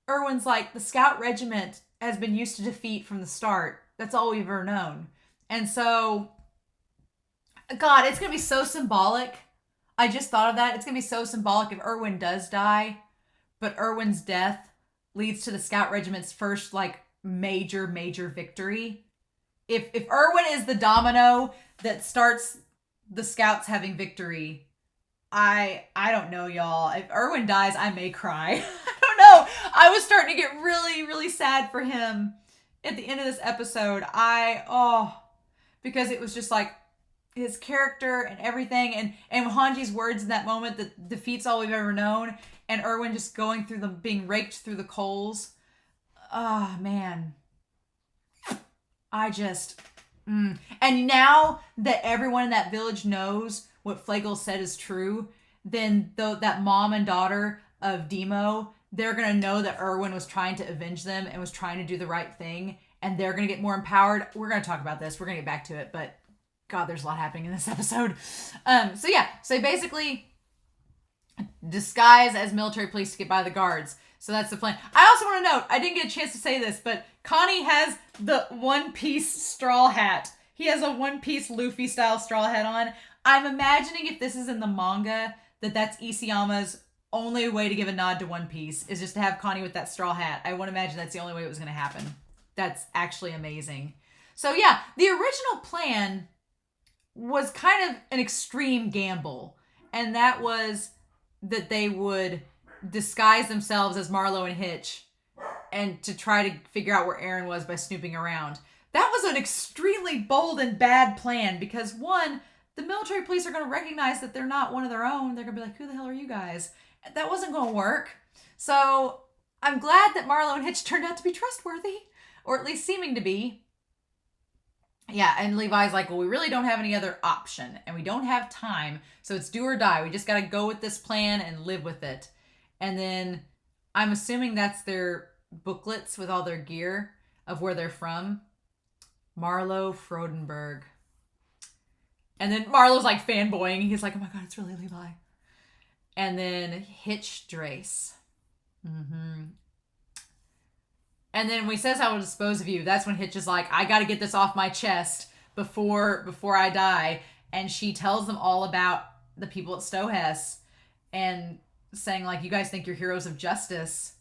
Erwin's like, the scout regiment has been used to defeat from the start. That's all we've ever known. And so, God, it's going to be so symbolic. I just thought of that. It's going to be so symbolic if Erwin does die, but Erwin's death leads to the scout regiment's first, like, major victory. If Erwin is the domino that starts the scouts having victory, I don't know, y'all. If Erwin dies, I may cry. I don't know. I was starting to get really, really sad for him at the end of this episode. Because it was just like his character and everything, and Hanji's words in that moment that defeats all we've ever known, and Erwin just going through being raked through the coals. Oh, man. And now that everyone in that village knows what Flagle said is true, then that mom and daughter of Demo, they're going to know that Erwin was trying to avenge them and was trying to do the right thing, and they're going to get more empowered. We're going to talk about this. We're going to get back to it, but God, there's a lot happening in this episode. So basically disguise as military police to get by the guards. So that's the plan. I also want to note, I didn't get a chance to say this, but Connie has the one-piece straw hat. He has a one-piece Luffy style straw hat on. I'm imagining if this is in the manga, that's Isayama's only way to give a nod to One Piece is just to have Connie with that straw hat. I would imagine that's the only way it was going to happen. That's actually amazing. So yeah, the original plan was kind of an extreme gamble. and that was that they would disguise themselves as Marlo and Hitch and to try to figure out where Aaron was by snooping around. That was an extremely bold and bad plan because, one, the military police are going to recognize that they're not one of their own. They're going to be like, who the hell are you guys? That wasn't going to work. So I'm glad that Marlo and Hitch turned out to be trustworthy, or at least seeming to be. Yeah, and Levi's like, well, we really don't have any other option, and we don't have time, so it's do or die. We just got to go with this plan and live with it. And then I'm assuming that's their booklets with all their gear of where they're from. Marlo Frodenberg. And then Marlo's like fanboying. He's like, oh my God, it's really Levi. And then Hitch Drace. And then when he says, I will dispose of you, that's when Hitch is like, I got to get this off my chest before I die. And she tells them all about the people at Stohess and saying, like, you guys think you're heroes of justice,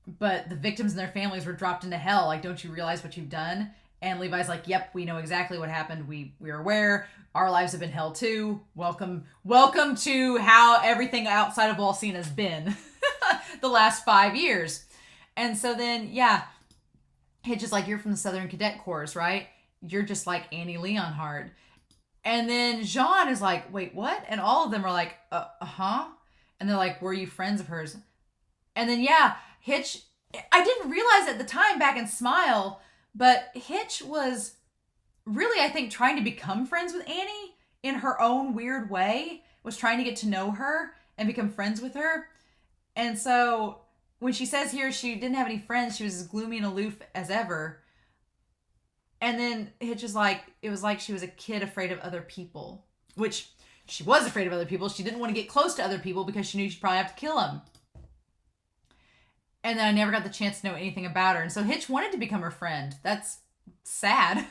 but the victims and their families were dropped into hell. Like, don't you realize what you've done? And Levi's like, yep, we know exactly what happened. We're aware. Our lives have been hell too. Welcome to how everything outside of Walsina has been the last 5 years. And so then, yeah, Hitch is like, you're from the Southern Cadet Corps, right? You're just like Annie Leonhardt. And then Jean is like, wait, what? And all of them are like, uh-huh. And they're like, were you friends of hers? And then, yeah, Hitch, I didn't realize at the time back in Smile, but Hitch was really, I think, trying to become friends with Annie in her own weird way, was trying to get to know her and become friends with her. And so when she says here she didn't have any friends, she was as gloomy and aloof as ever. And then Hitch is like, it was like she was a kid afraid of other people, which she was afraid of other people. She didn't want to get close to other people because she knew she'd probably have to kill them. And then I never got the chance to know anything about her. And so Hitch wanted to become her friend. That's sad.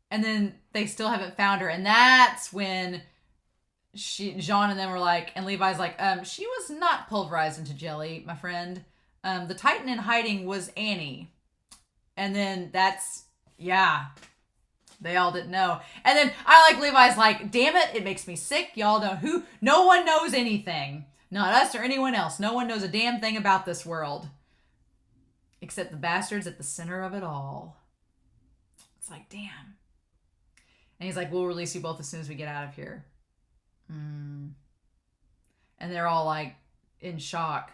And then they still haven't found her. And that's when Jean and them were like, and Levi's like, she was not pulverized into jelly, my friend. The Titan in hiding was Annie. And then that's, yeah, they all didn't know. And then I like Levi's like, damn it makes me sick. Y'all know who, no one knows anything. Not us or anyone else. No one knows a damn thing about this world. Except the bastards at the center of it all. It's like, damn. And he's like, we'll release you both as soon as we get out of here. And they're all like in shock.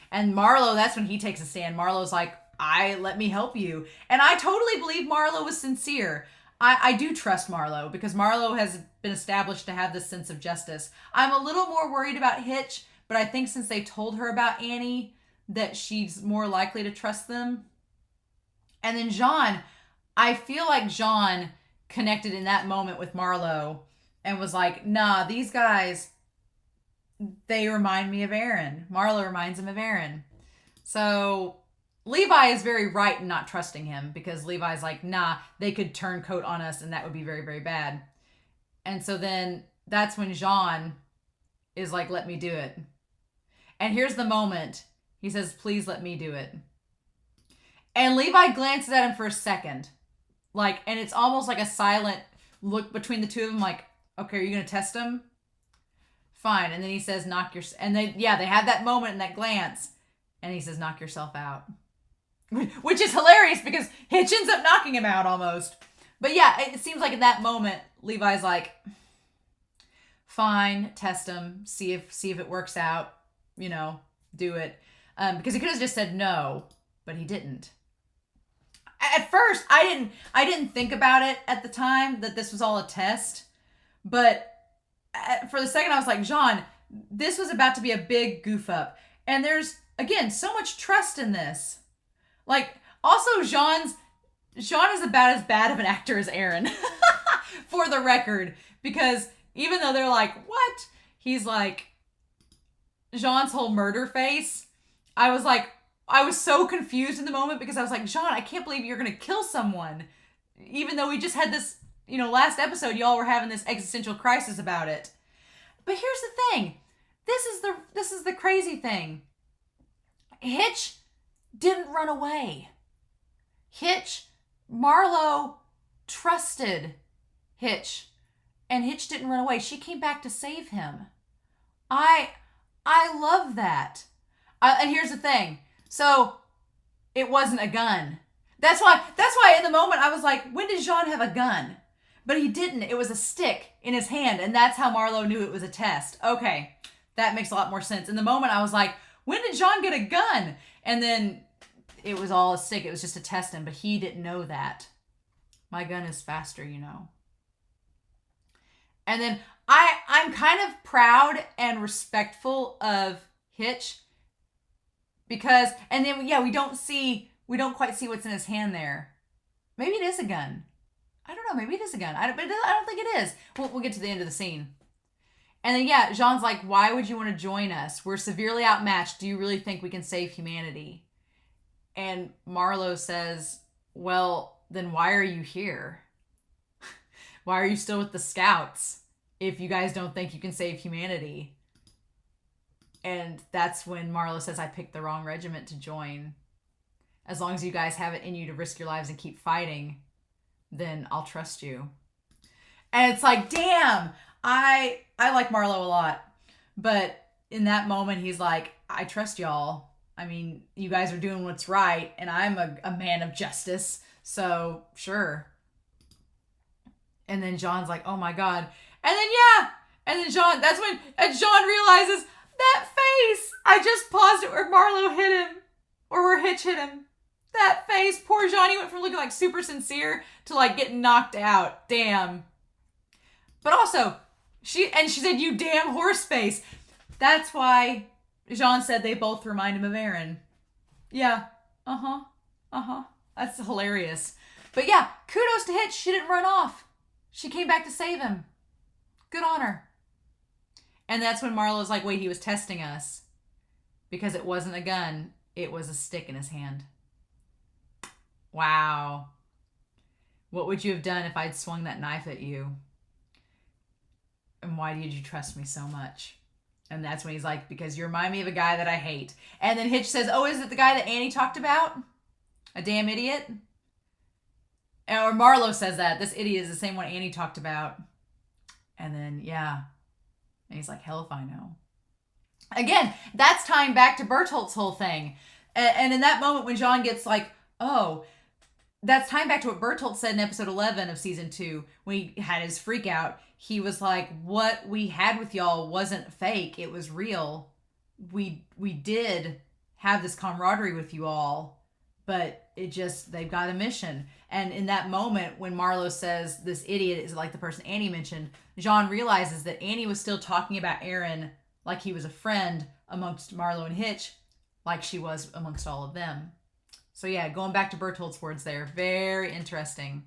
And Marlo, that's when he takes a stand. Marlo's like, let me help you. And I totally believe Marlo was sincere. I do trust Marlo because Marlo has been established to have this sense of justice. I'm a little more worried about Hitch, but I think since they told her about Annie, that she's more likely to trust them. And then Jean, I feel like Jean connected in that moment with Marlo and was like, nah, these guys, they remind me of Aaron. Marlo reminds him of Aaron. So Levi is very right in not trusting him because Levi's like, nah, they could turn coat on us and that would be very, very bad. And so then that's when Jean is like, let me do it. And here's the moment. He says, please let me do it. And Levi glances at him for a second. Like, and it's almost like a silent look between the two of them, like, okay, are you going to test him? Fine. And then he says, and they had that moment and that glance. And he says, knock yourself out. Which is hilarious because Hitch ends up knocking him out almost. But yeah, it seems like in that moment, Levi's like, fine, test him, see if it works out, do it. Because he could have just said no, but he didn't. At first, I didn't think about it at the time that this was all a test. But for the second, I was like, Jean, this was about to be a big goof up. And there's, again, so much trust in this. Like, also, Jean is about as bad of an actor as Aaron, for the record. Because even though they're like, what? He's like, Jean's whole murder face. I was so confused in the moment because I was like, Jean, I can't believe you're going to kill someone. Even though we just had this, last episode, y'all were having this existential crisis about it. But here's the thing. This is the crazy thing. Hitch didn't run away. Marlo trusted Hitch And Hitch didn't run away. She came back to save him. I love that. And here's the thing. So it wasn't a gun. That's why in the moment I was like, when did Jean have a gun? But he didn't. It was a stick in his hand, and that's how Marlo knew it was a test. Okay, that makes a lot more sense. In the moment I was like, when did Jean get a gun? And then it was all a stick. It was just a testing, but he didn't know that. My gun is faster, you know. And then I'm kind of proud and respectful of Hitch because, and then we don't quite see what's in his hand there. Maybe it is a gun. I don't know. Maybe it is a gun. I don't think it is. We'll get to the end of the scene. And then Jean's like, why would you want to join us? We're severely outmatched. Do you really think we can save humanity? And Marlo says, well, then why are you here? Why are you still with the scouts if you guys don't think you can save humanity? And that's when Marlo says, I picked the wrong regiment to join. As long as you guys have it in you to risk your lives and keep fighting, then I'll trust you. And it's like, damn, I like Marlo a lot. But in that moment, he's like, I trust y'all. I mean, you guys are doing what's right, and I'm a man of justice, so sure. And then Jean's like, oh my God. And then Jean, that's when Jean realizes, that face, I just paused it where Marlo hit him, or where Hitch hit him. That face, poor Jean, he went from looking like super sincere to like getting knocked out. Damn. But also, she said, you damn horse face. That's why Jean said they both remind him of Aaron. Yeah. That's hilarious. But yeah, kudos to Hitch. She didn't run off. She came back to save him. Good on her. And that's when Marlo's like, wait, he was testing us. Because it wasn't a gun. It was a stick in his hand. Wow. What would you have done if I'd swung that knife at you? And why did you trust me so much? And that's when he's like, because you remind me of a guy that I hate. And then Hitch says, oh, is it the guy that Annie talked about? A damn idiot? Or Marlo says that. This idiot is the same one Annie talked about. And then, yeah. And he's like, hell if I know. Again, that's tying back to Bertolt's whole thing. And in that moment when Jean gets like, oh, that's tying back to what Bertolt said in episode 11 of season 2 when he had his freak out. He was like, what we had with y'all wasn't fake. It was real. We did have this camaraderie with you all, but they've got a mission. And in that moment when Marlo says this idiot is like the person Annie mentioned, Jean realizes that Annie was still talking about Aaron like he was a friend amongst Marlo and Hitch, like she was amongst all of them. So yeah, going back to Bertolt's words there, very interesting.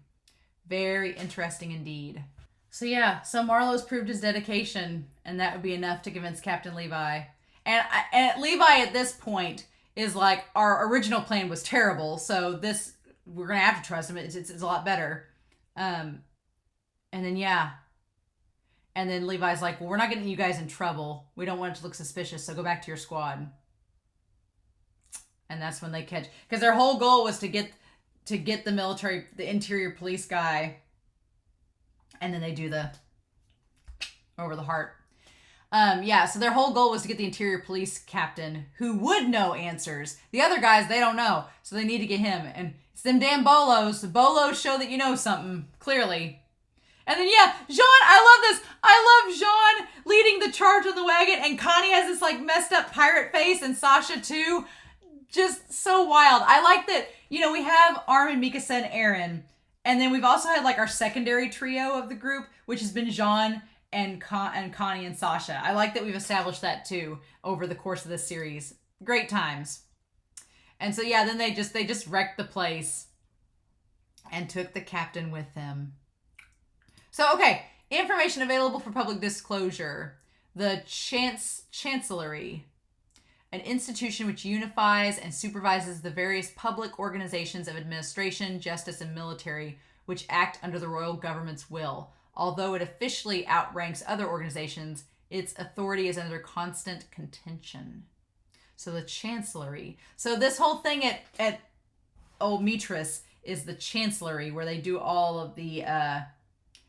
Very interesting indeed. So yeah, so Marlo's proved his dedication, and that would be enough to convince Captain Levi. And Levi at this point is like, our original plan was terrible, so this, we're going to have to trust him. It's a lot better. And then yeah. And then Levi's like, well, we're not getting you guys in trouble. We don't want it to look suspicious, so go back to your squad. And that's when they catch, because their whole goal was to get the interior police guy, and then they do the over the heart. So their whole goal was to get the interior police captain who would know answers. The other guys, they don't know, so they need to get him. And it's them damn bolos. The bolos show that you know something, clearly. And then yeah, Jean, I love this. I love Jean leading the charge on the wagon, and Connie has this like messed up pirate face, and Sasha too. Just so wild. I like that, we have Armin, Mikasa, and Aaron. And then we've also had like our secondary trio of the group, which has been Jean and Connie and Sasha. I like that we've established that too over the course of this series. Great times. And so yeah, then they just wrecked the place and took the captain with them. So okay, information available for public disclosure. The Chancellery, an institution which unifies and supervises the various public organizations of administration, justice, and military which act under the royal government's will. Although it officially outranks other organizations, its authority is under constant contention. So the Chancellery. So this whole thing at Old Mitras is the Chancellery, where they do all of the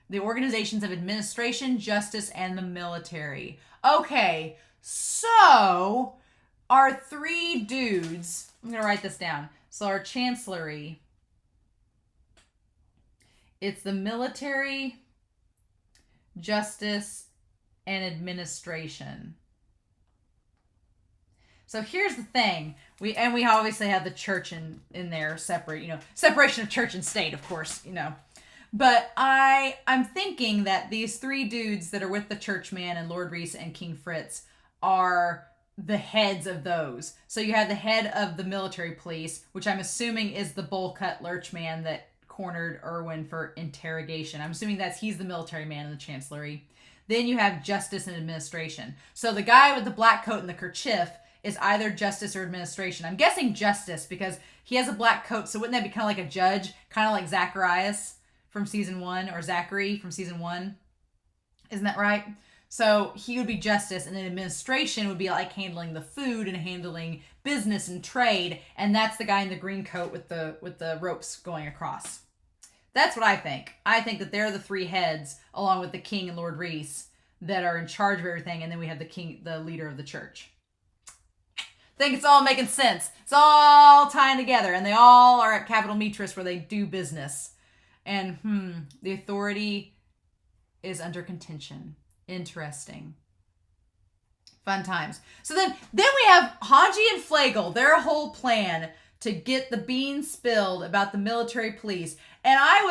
the organizations of administration, justice, and the military. Okay, so our three dudes, I'm going to write this down. So our chancellery, it's the military, justice, and administration. So here's the thing. We obviously have the church in there separate, separation of church and state, of course, But I'm thinking that these three dudes that are with the churchman and Lord Reese and King Fritz are the heads of those. So you have the head of the military police, which I'm assuming is the bowl cut lurch man that cornered Erwin for interrogation. I'm assuming he's the military man in the chancellery. Then you have justice and administration. So the guy with the black coat and the kerchief is either justice or administration. I'm guessing justice because he has a black coat. So wouldn't that be kind of like a judge? Kind of like Zacharias from season 1 or Zachary from season 1. Isn't that right? So he would be justice, and then administration would be like handling the food and handling business and trade. And that's the guy in the green coat with the ropes going across. That's what I think. I think that they're the three heads, along with the king and Lord Reese, that are in charge of everything. And then we have the king, the leader of the church. I think it's all making sense. It's all tying together, and they all are at Capital Mitras where they do business. And the authority is under contention. Interesting. Fun times. So then we have Hanji and Flegel, their whole plan to get the beans spilled about the military police. And I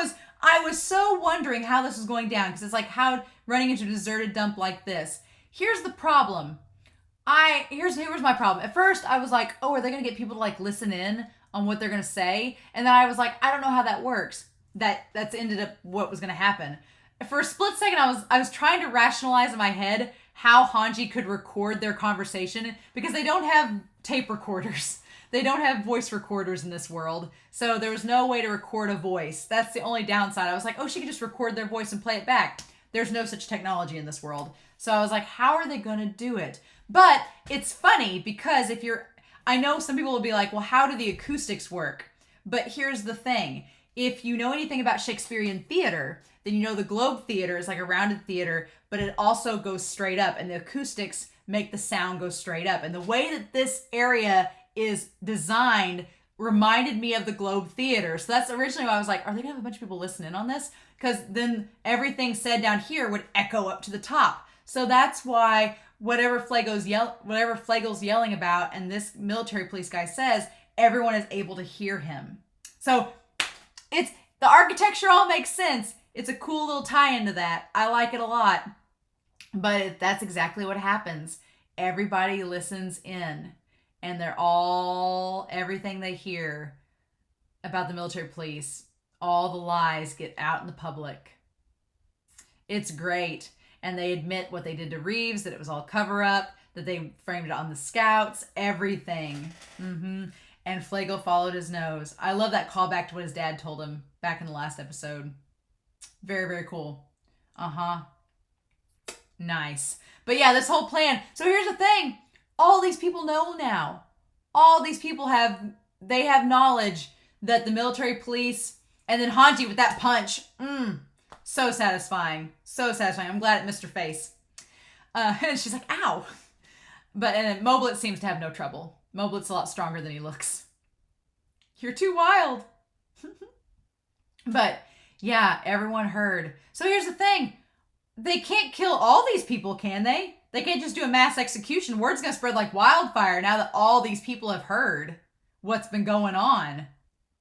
was so wondering how this was going down, because it's like how running into a deserted dump like this. Here's the problem. Here's my problem. At first I was like, oh, are they going to get people to like listen in on what they're going to say? And then I was like, I don't know how that works. That's ended up what was going to happen. For a split second, I was trying to rationalize in my head how Hanji could record their conversation, because they don't have tape recorders. They don't have voice recorders in this world. So there was no way to record a voice. That's the only downside. I was like, oh, she could just record their voice and play it back. There's no such technology in this world. So I was like, how are they going to do it? But it's funny because I know some people will be like, well, how do the acoustics work? But here's the thing. If you know anything about Shakespearean theater, then you know the Globe Theater is like a rounded theater, but it also goes straight up, and the acoustics make the sound go straight up. And the way that this area is designed reminded me of the Globe Theater. So that's originally why I was like, are they gonna have a bunch of people listen in on this? Because then everything said down here would echo up to the top. So that's why whatever Flegel's yelling about and this military police guy says, everyone is able to hear him. So it's the architecture all makes sense. It's a cool little tie into that. I like it a lot. But that's exactly what happens. Everybody listens in, and everything they hear about the military police, all the lies get out in the public. It's great. And they admit what they did to Reeves, that it was all cover up, that they framed it on the scouts, everything. And Flegel followed his nose. I love that callback to what his dad told him back in the last episode. Very, very cool. Nice. But yeah, this whole plan. So here's the thing. All these people know now. All these people have knowledge that the military police, and then Hanji with that punch. So satisfying. So satisfying. I'm glad it missed her face. And she's like, ow. And Moblit seems to have no trouble. Moblit's a lot stronger than he looks. You're too wild. But yeah, everyone heard. So here's the thing. They can't kill all these people, can they? They can't just do a mass execution. Word's going to spread like wildfire now that all these people have heard what's been going on.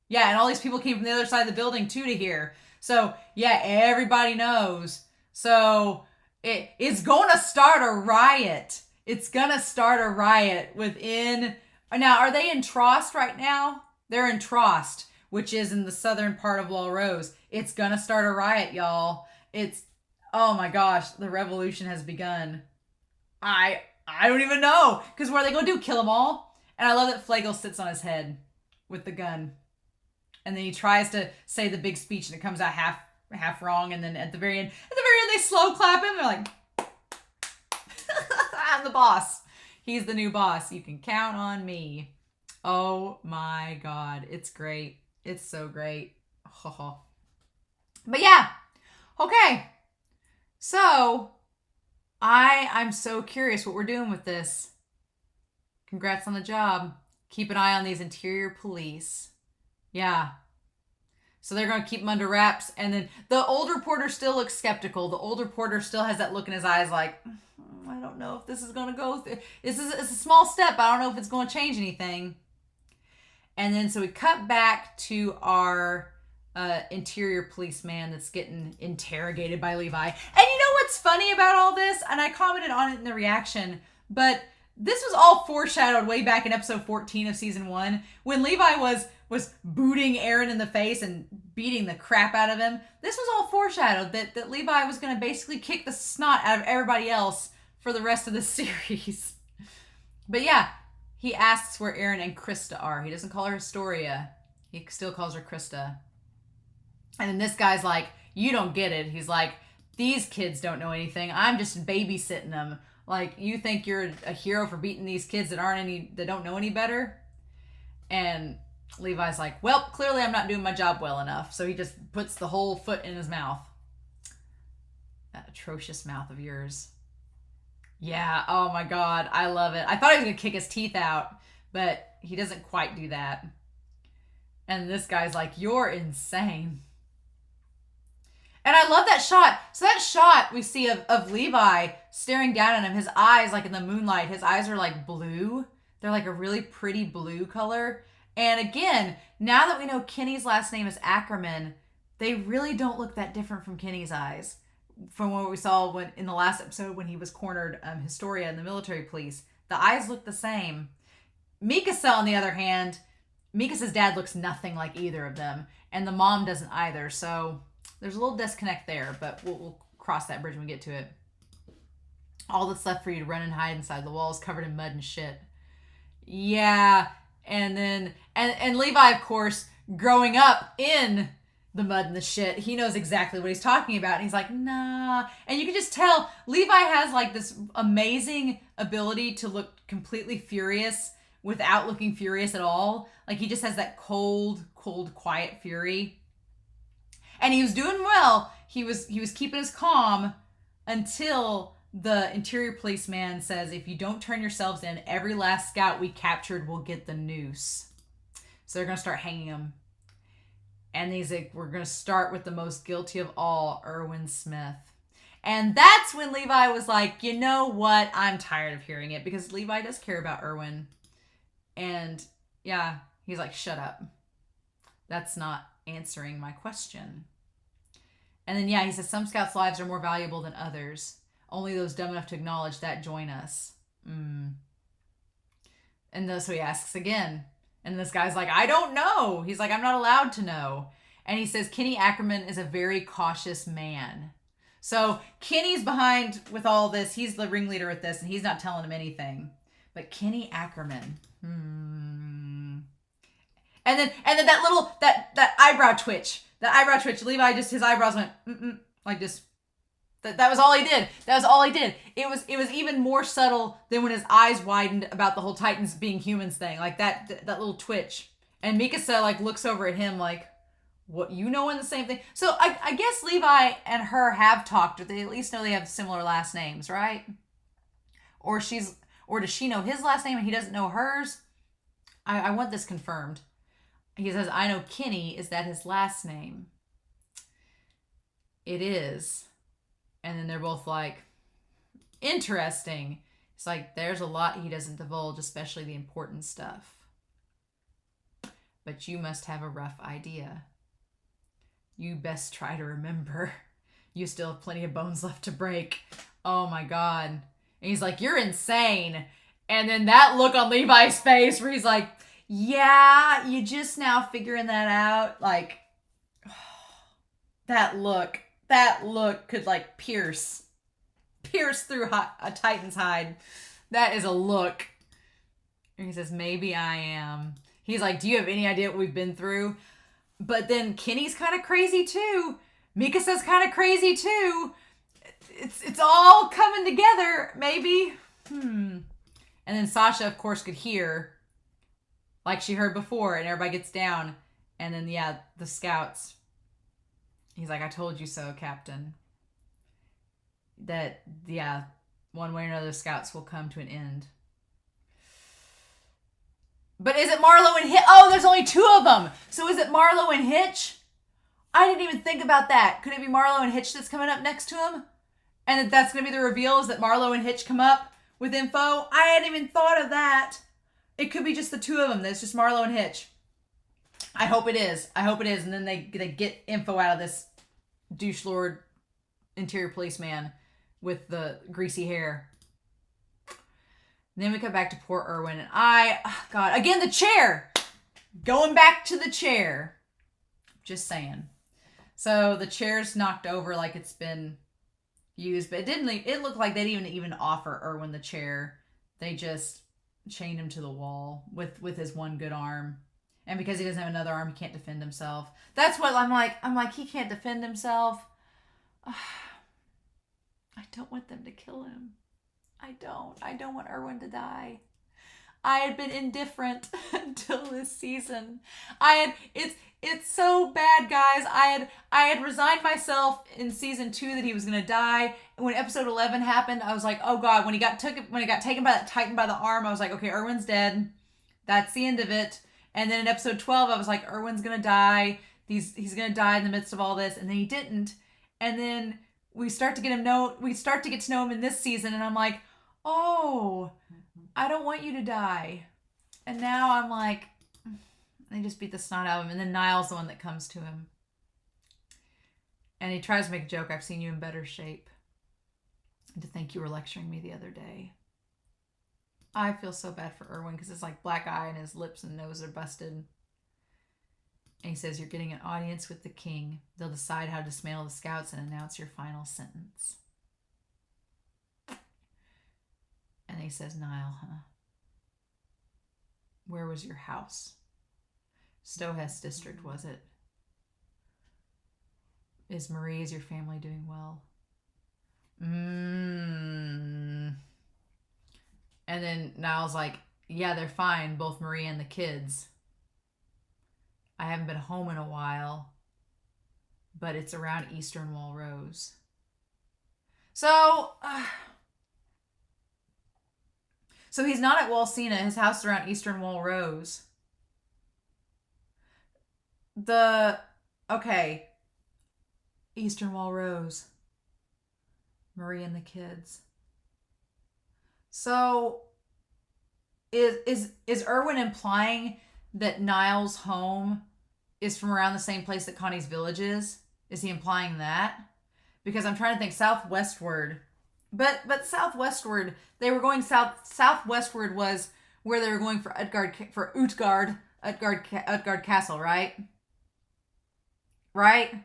Yeah, and all these people came from the other side of the building too to hear. So yeah, everybody knows. So it's going to start a riot. It's going to start a riot within... Now, are they in Trost right now? They're in Trost, which is in the southern part of Walrose. It's going to start a riot, y'all. Oh my gosh, the revolution has begun. I don't even know. Because what are they going to do? Kill them all? And I love that Flegel sits on his head with the gun. And then he tries to say the big speech and it comes out half wrong. And then at the very end, they slow clap him. They're like, I'm the boss. He's the new boss. You can count on me. Oh my God. It's great. It's so great. But yeah, Okay. So, I'm so curious what we're doing with this. Congrats on the job. Keep an eye on these interior police. Yeah. So they're going to keep them under wraps. And then the old reporter still looks skeptical. The old reporter still has that look in his eyes like, I don't know if this is going to go. It's a small step. I don't know if it's going to change anything. And then so we cut back to our interior policeman that's getting interrogated by Levi. And you know what's funny about all this? And I commented on it in the reaction, but this was all foreshadowed way back in episode 14 of season 1 when Levi was booting Aaron in the face and beating the crap out of him. This was all foreshadowed that Levi was going to basically kick the snot out of everybody else for the rest of the series. But yeah, he asks where Aaron and Krista are. He doesn't call her Astoria. He still calls her Krista. And then this guy's like, you don't get it. He's like, these kids don't know anything. I'm just babysitting them. Like, you think you're a hero for beating these kids that don't know any better? And Levi's like, well, clearly I'm not doing my job well enough. So he just puts the whole foot in his mouth. That atrocious mouth of yours. Yeah, oh my God, I love it. I thought he was going to kick his teeth out, but he doesn't quite do that. And this guy's like, you're insane. And I love that shot. So that shot we see of Levi staring down at him, his eyes, like in the moonlight, his eyes are like blue. They're like a really pretty blue color. And again, now that we know Kenny's last name is Ackerman, they really don't look that different from Kenny's eyes. From what we saw in the last episode when he was cornered Historia in the military police. The eyes look the same. Mikasa, on the other hand, Mikasa's dad looks nothing like either of them. And the mom doesn't either. So there's a little disconnect there, but we'll cross that bridge when we get to it. All that's left for you to run and hide inside the walls covered in mud and shit. Yeah. And then, and Levi, of course, growing up in the mud and the shit, he knows exactly what he's talking about. And he's like, nah. And you can just tell Levi has like this amazing ability to look completely furious without looking furious at all. Like he just has that cold, quiet fury. And he was doing well. He was keeping his calm until the interior policeman says, if you don't turn yourselves in, every last scout we captured will get the noose. So they're going to start hanging him. And he's like, we're going to start with the most guilty of all, Erwin Smith. And that's when Levi was like, you know what? I'm tired of hearing it. Because Levi does care about Erwin. And yeah, he's like, shut up. That's not answering my question. And then, yeah, he says, some scouts' lives are more valuable than others. Only those dumb enough to acknowledge that join us. And so he asks again. And this guy's like, I don't know. He's like, I'm not allowed to know. And he says, Kenny Ackerman is a very cautious man. So Kenny's behind with all this. He's the ringleader with this, and he's not telling him anything. But Kenny Ackerman. And then that little, that eyebrow twitch. That eyebrow twitch. Levi just, his eyebrows went, like just. That was all he did. That was all he did. It was even more subtle than when his eyes widened about the whole Titans being humans thing. Like that little twitch. And Mikasa like looks over at him like, what, you knowing the same thing? So I guess Levi and her have talked, or they at least know they have similar last names, right? Or does she know his last name and he doesn't know hers? I want this confirmed. He says, I know Kenny. Is that his last name? It is. And then they're both like, interesting. It's like, there's a lot he doesn't divulge, especially the important stuff. But you must have a rough idea. You best try to remember. You still have plenty of bones left to break. Oh my God. And he's like, you're insane. And then that look on Levi's face where he's like, yeah, you just now figuring that out. Like, that look could like pierce through a Titan's hide. That is a look. And he says, maybe I am. He's like, do you have any idea what we've been through? But then Kenny's kind of crazy too. Mikasa's kind of crazy too. It's all coming together, maybe. And then Sasha, of course, could hear, like she heard before, and everybody gets down. And then, yeah, the scouts. He's like, I told you so, Captain. That, yeah, one way or another, the scouts will come to an end. But is it Marlowe and Hitch? Oh, there's only 2 of them. So is it Marlowe and Hitch? I didn't even think about that. Could it be Marlowe and Hitch that's coming up next to him? And that's going to be the reveal, is that Marlowe and Hitch come up with info? I hadn't even thought of that. It could be just the 2 of them. That's just Marlowe and Hitch. I hope it is. I hope it is. And then they get info out of this douche lord interior policeman with the greasy hair. And then we come back to poor Erwin. And God, again, the chair. Going back to the chair. Just saying. So the chair's knocked over like it's been used. But it looked like they didn't even offer Erwin the chair. They just chained him to the wall with his one good arm. And because he doesn't have another arm, he can't defend himself. That's what I'm like. I'm like, he can't defend himself. I don't want them to kill him. I don't want Erwin to die. I had been indifferent until this season. It's so bad, guys. I had resigned myself in season 2 that he was gonna die. And when episode 11 happened, I was like, oh God. When he got taken by that Titan by the arm, I was like, okay, Erwin's dead. That's the end of it. And then in episode 12, I was like, Erwin's gonna die. He's gonna die in the midst of all this, and then he didn't. And then we start to get to know him in this season, and I'm like, oh, I don't want you to die. And now I'm like, they just beat the snot out of him. And then Niall's the one that comes to him. And he tries to make a joke. I've seen you in better shape. And to think you were lecturing me the other day. I feel so bad for Erwin because it's like black eye and his lips and nose are busted. And he says, you're getting an audience with the king. They'll decide how to dismantle the scouts and announce your final sentence. And he says, Niall, huh? Where was your house? Stohess district, was it? Is your family doing well? And then Niall's like, yeah, they're fine, both Marie and the kids. I haven't been home in a while, but it's around Eastern Wall Rose. So he's not at Walsena. His house is around Eastern Wall Rose. Eastern Wall Rose. Marie and the kids. So is Erwin implying that Niall's home is from around the same place that Connie's village is? Is he implying that? Because I'm trying to think southwestward. But southwestward, they were going southwestward was where they were going for Utgard Castle, right? Right?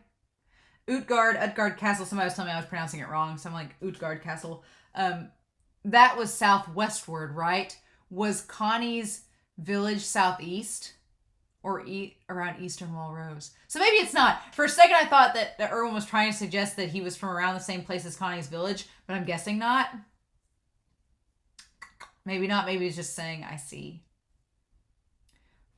Utgard Castle. Somebody was telling me I was pronouncing it wrong, so I'm like, Utgard Castle. That was southwestward, right? Was Connie's village southeast? Or around Eastern Wall Rose? So maybe it's not. For a second, I thought that Erwin was trying to suggest that he was from around the same place as Connie's village, but I'm guessing not. Maybe not. Maybe he's just saying, I see.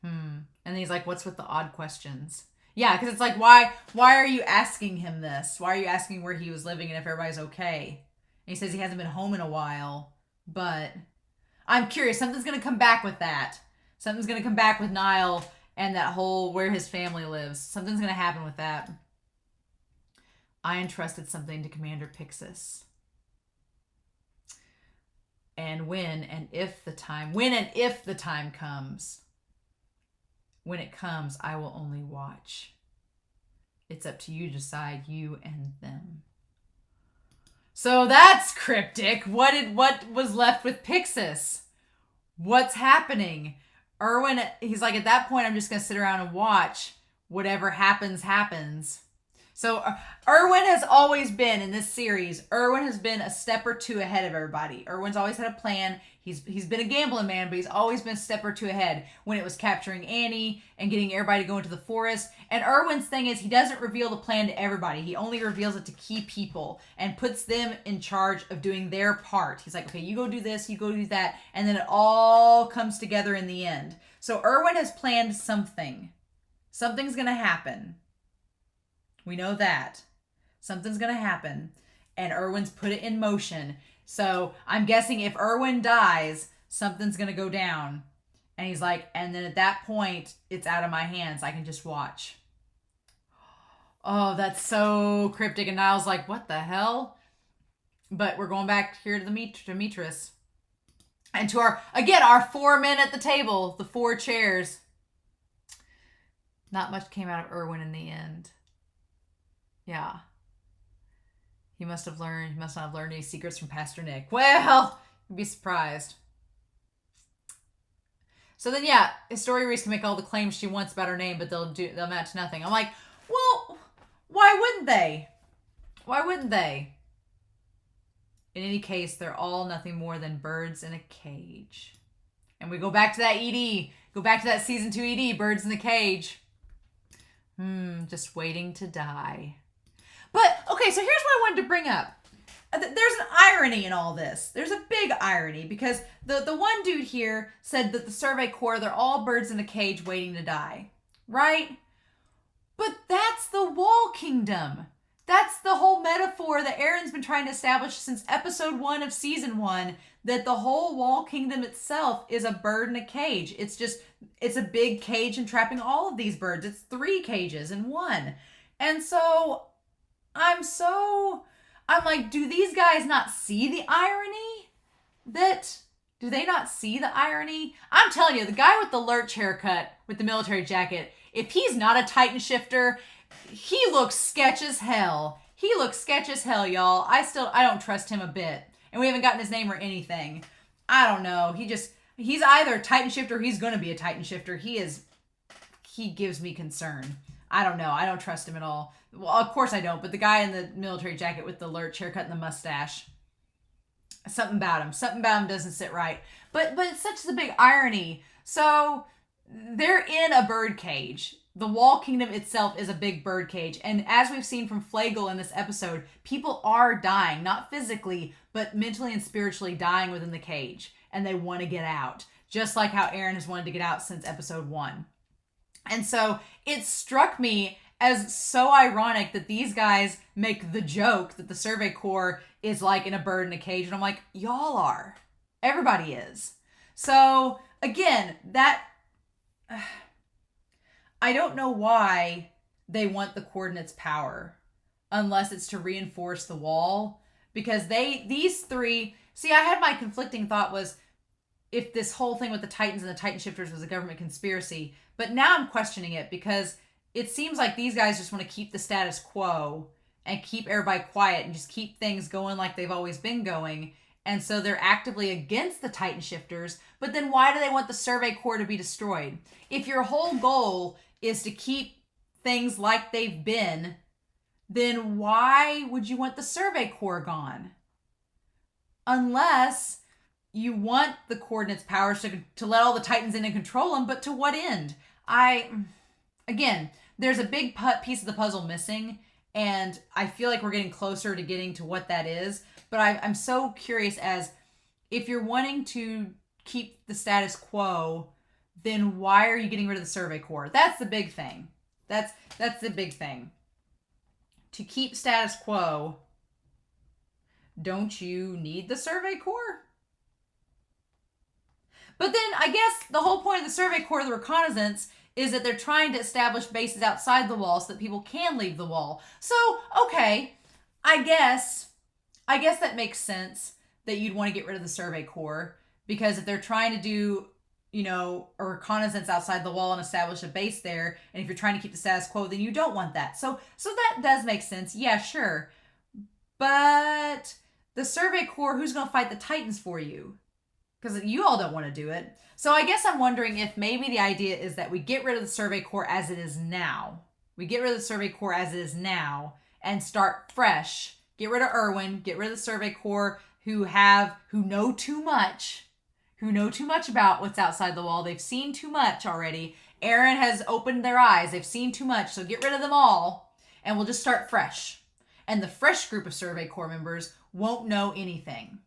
And then he's like, what's with the odd questions? Yeah, because it's like, why are you asking him this? Why are you asking where he was living and if everybody's okay? And he says he hasn't been home in a while, but I'm curious. Something's going to come back with that. Something's going to come back with Niall and that whole where his family lives. Something's going to happen with that. I entrusted something to Commander Pixis. And when and if the time comes, when it comes, I will only watch. It's up to you to decide, you and them. So that's cryptic. What was left with Pixis? What's happening? Erwin, he's like, at that point, I'm just going to sit around and watch. Whatever happens, happens. So Erwin has always been, in this series, Erwin has been a step or two ahead of everybody. Erwin's always had a plan. He's been a gambling man, but he's always been a step or two ahead when it was capturing Annie and getting everybody to go into the forest. And Erwin's thing is he doesn't reveal the plan to everybody. He only reveals it to key people and puts them in charge of doing their part. He's like, okay, you go do this, you go do that, and then it all comes together in the end. So Erwin has planned something. Something's going to happen. We know that. Something's going to happen. And Erwin's put it in motion. So I'm guessing if Erwin dies, something's going to go down. And he's like, and then at that point, it's out of my hands. I can just watch. Oh, that's so cryptic. And Niall's like, what the hell? But we're going back here to the Demetrius. And to our 4 men at the table, the 4 chairs. Not much came out of Erwin in the end. Yeah. He must not have learned any secrets from Pastor Nick. Well, you'd be surprised. So then, yeah, Historia Reese can make all the claims she wants about her name, but they'll match nothing. I'm like, well, why wouldn't they? Why wouldn't they? In any case, they're all nothing more than birds in a cage. And we go back to that ED. Go back to that season 2 ED, birds in the cage. Just waiting to die. But, okay, so here's what I wanted to bring up. There's an irony in all this. There's a big irony because the one dude here said that the Survey Corps, they're all birds in a cage waiting to die. Right? But that's the Wall Kingdom. That's the whole metaphor that Aaron's been trying to establish since episode 1 of season 1, that the whole Wall Kingdom itself is a bird in a cage. It's a big cage entrapping all of these birds. It's 3 cages in one. And so I'm like, do these guys not see the irony? Do they not see the irony? I'm telling you, the guy with the lurch haircut with the military jacket, if he's not a Titan shifter, he looks sketch as hell. He looks sketch as hell, y'all. I don't trust him a bit. And we haven't gotten his name or anything. I don't know. He's either a Titan shifter or he's going to be a Titan shifter. He gives me concern. I don't know. I don't trust him at all. Well, of course I don't, but the guy in the military jacket with the lurch haircut and the mustache, something about him doesn't sit right. But it's such the big irony. So they're in a bird cage. The Wall Kingdom itself is a big bird cage. And as we've seen from Flagle in this episode, people are dying, not physically, but mentally and spiritually dying within the cage. And they want to get out. Just like how Aaron has wanted to get out since episode 1. And so it struck me as so ironic that these guys make the joke that the Survey Corps is like in a bird in a cage. And I'm like, y'all are. Everybody is. So again, I don't know why they want the Coordinates power unless it's to reinforce the wall, because these 3, see, I had my conflicting thought was if this whole thing with the Titans and the Titan shifters was a government conspiracy, but now I'm questioning it because it seems like these guys just want to keep the status quo and keep everybody quiet and just keep things going like they've always been going. And so they're actively against the Titan shifters, but then why do they want the Survey Corps to be destroyed? If your whole goal is to keep things like they've been, then why would you want the Survey Corps gone? Unless you want the Coordinates powers to let all the Titans in and control them, but to what end? Again, there's a big piece of the puzzle missing, and I feel like we're getting closer to getting to what that is, but I'm so curious as if you're wanting to keep the status quo, then why are you getting rid of the Survey Corps? That's the big thing. That's the big thing. To keep status quo, don't you need the Survey Corps? But then I guess the whole point of the Survey Corps, the reconnaissance, is that they're trying to establish bases outside the wall so that people can leave the wall. So, okay, I guess that makes sense that you'd want to get rid of the Survey Corps, because if they're trying to do, a reconnaissance outside the wall and establish a base there, and if you're trying to keep the status quo, then you don't want that. So that does make sense. Yeah, sure. But the Survey Corps, who's going to fight the Titans for you? Because you all don't want to do it. So I guess I'm wondering if maybe the idea is that we get rid of the Survey Corps as it is now. We get rid of the Survey Corps as it is now and start fresh. Get rid of Erwin. Get rid of the Survey Corps who know too much about what's outside the wall. They've seen too much already. Aaron has opened their eyes. They've seen too much. So get rid of them all and we'll just start fresh. And the fresh group of Survey Corps members won't know anything.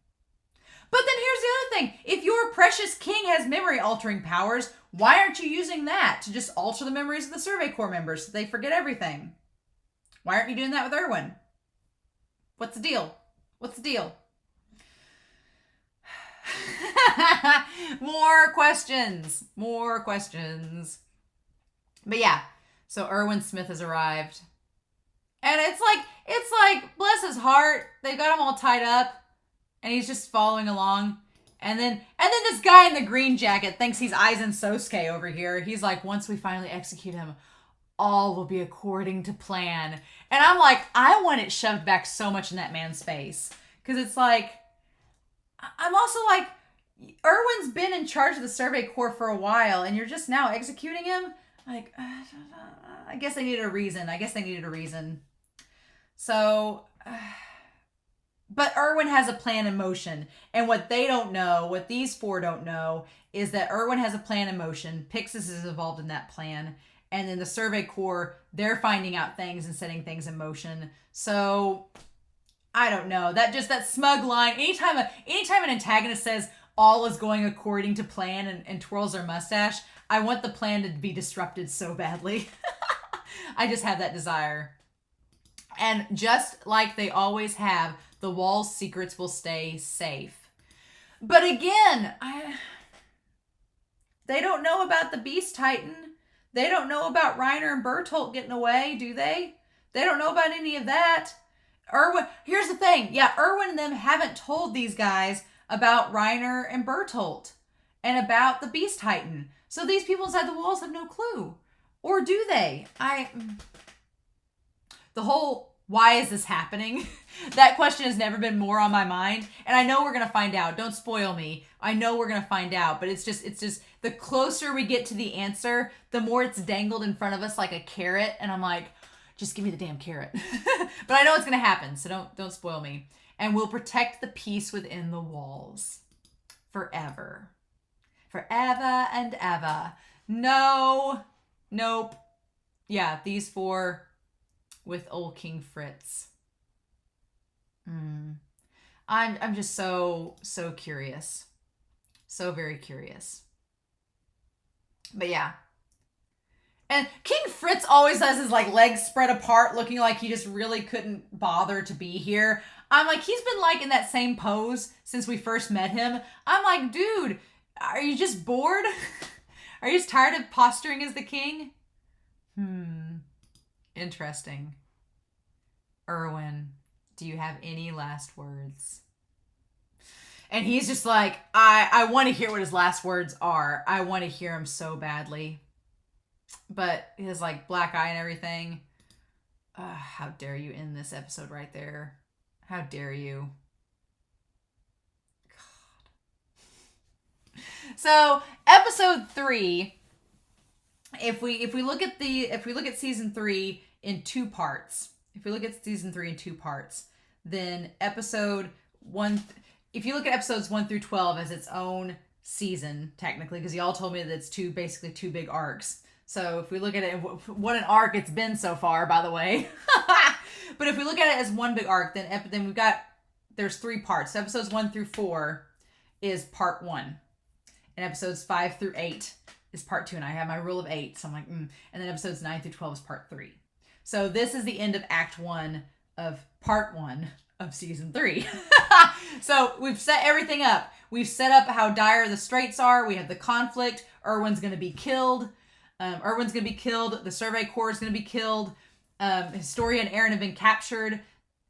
But then here's the other thing. If your precious king has memory altering powers, why aren't you using that to just alter the memories of the Survey Corps members so they forget everything? Why aren't you doing that with Erwin? What's the deal? What's the deal? More questions. More questions. But yeah, so Erwin Smith has arrived. And it's like, bless his heart, they've got him all tied up, and he's just following along. And then this guy in the green jacket thinks he's Aizen Sosuke over here. He's like, once we finally execute him, all will be according to plan. And I'm like, I want it shoved back so much in that man's face. Because it's like, I'm also like, Erwin's been in charge of the Survey Corps for a while, and you're just now executing him? Like, I guess they needed a reason. So, but Erwin has a plan in motion. And what they don't know, what these four don't know, is that Erwin has a plan in motion. Pixis is involved in that plan. And then the Survey Corps, they're finding out things and setting things in motion. So, I don't know. That smug line. Anytime an antagonist says all is going according to plan and twirls their mustache, I want the plan to be disrupted so badly. I just have that desire. And just like they always have, the wall's secrets will stay safe. But again, they don't know about the Beast Titan. They don't know about Reiner and Bertolt getting away, do they? They don't know about any of that. Erwin, here's the thing. Yeah, Erwin and them haven't told these guys about Reiner and Bertolt and about the Beast Titan. So these people inside the walls have no clue. Or do they? The whole, why is this happening? That question has never been more on my mind. And I know we're going to find out. Don't spoil me. I know we're going to find out. But it's just the closer we get to the answer, the more it's dangled in front of us like a carrot. And I'm like, just give me the damn carrot. But I know it's going to happen. So don't spoil me. And we'll protect the peace within the walls. Forever. Forever and ever. No. Nope. Yeah, these four with old King Fritz. I'm just so curious. So very curious. But yeah. And King Fritz always has his like legs spread apart, looking like he just really couldn't bother to be here. I'm like, he's been like in that same pose since we first met him. I'm like, dude, are you just bored? Are you just tired of posturing as the king? Interesting. Erwin, do you have any last words? And he's just like, I want to hear what his last words are. I want to hear him so badly. But his like black eye and everything. How dare you end this episode right there? How dare you? God. So episode 3. If we look at season 3 in 2 parts. Then episode 1. If you look at episodes 1 through 12 as its own season, technically, because y'all told me that it's basically two big arcs. So if we look at it, what an arc it's been so far, by the way. But if we look at it as one big arc, then there's 3 parts. So episodes 1 through 4 is part 1. And episodes 5 through 8 is part 2. And I have my rule of 8. So I'm like, And then episodes 9 through 12 is part 3. So this is the end of Act 1 of part 1 of season 3. So we've set everything up. We've set up how dire the straits are. We have the conflict. Erwin's going to be killed. The Survey Corps is going to be killed. Historia and Eren have been captured.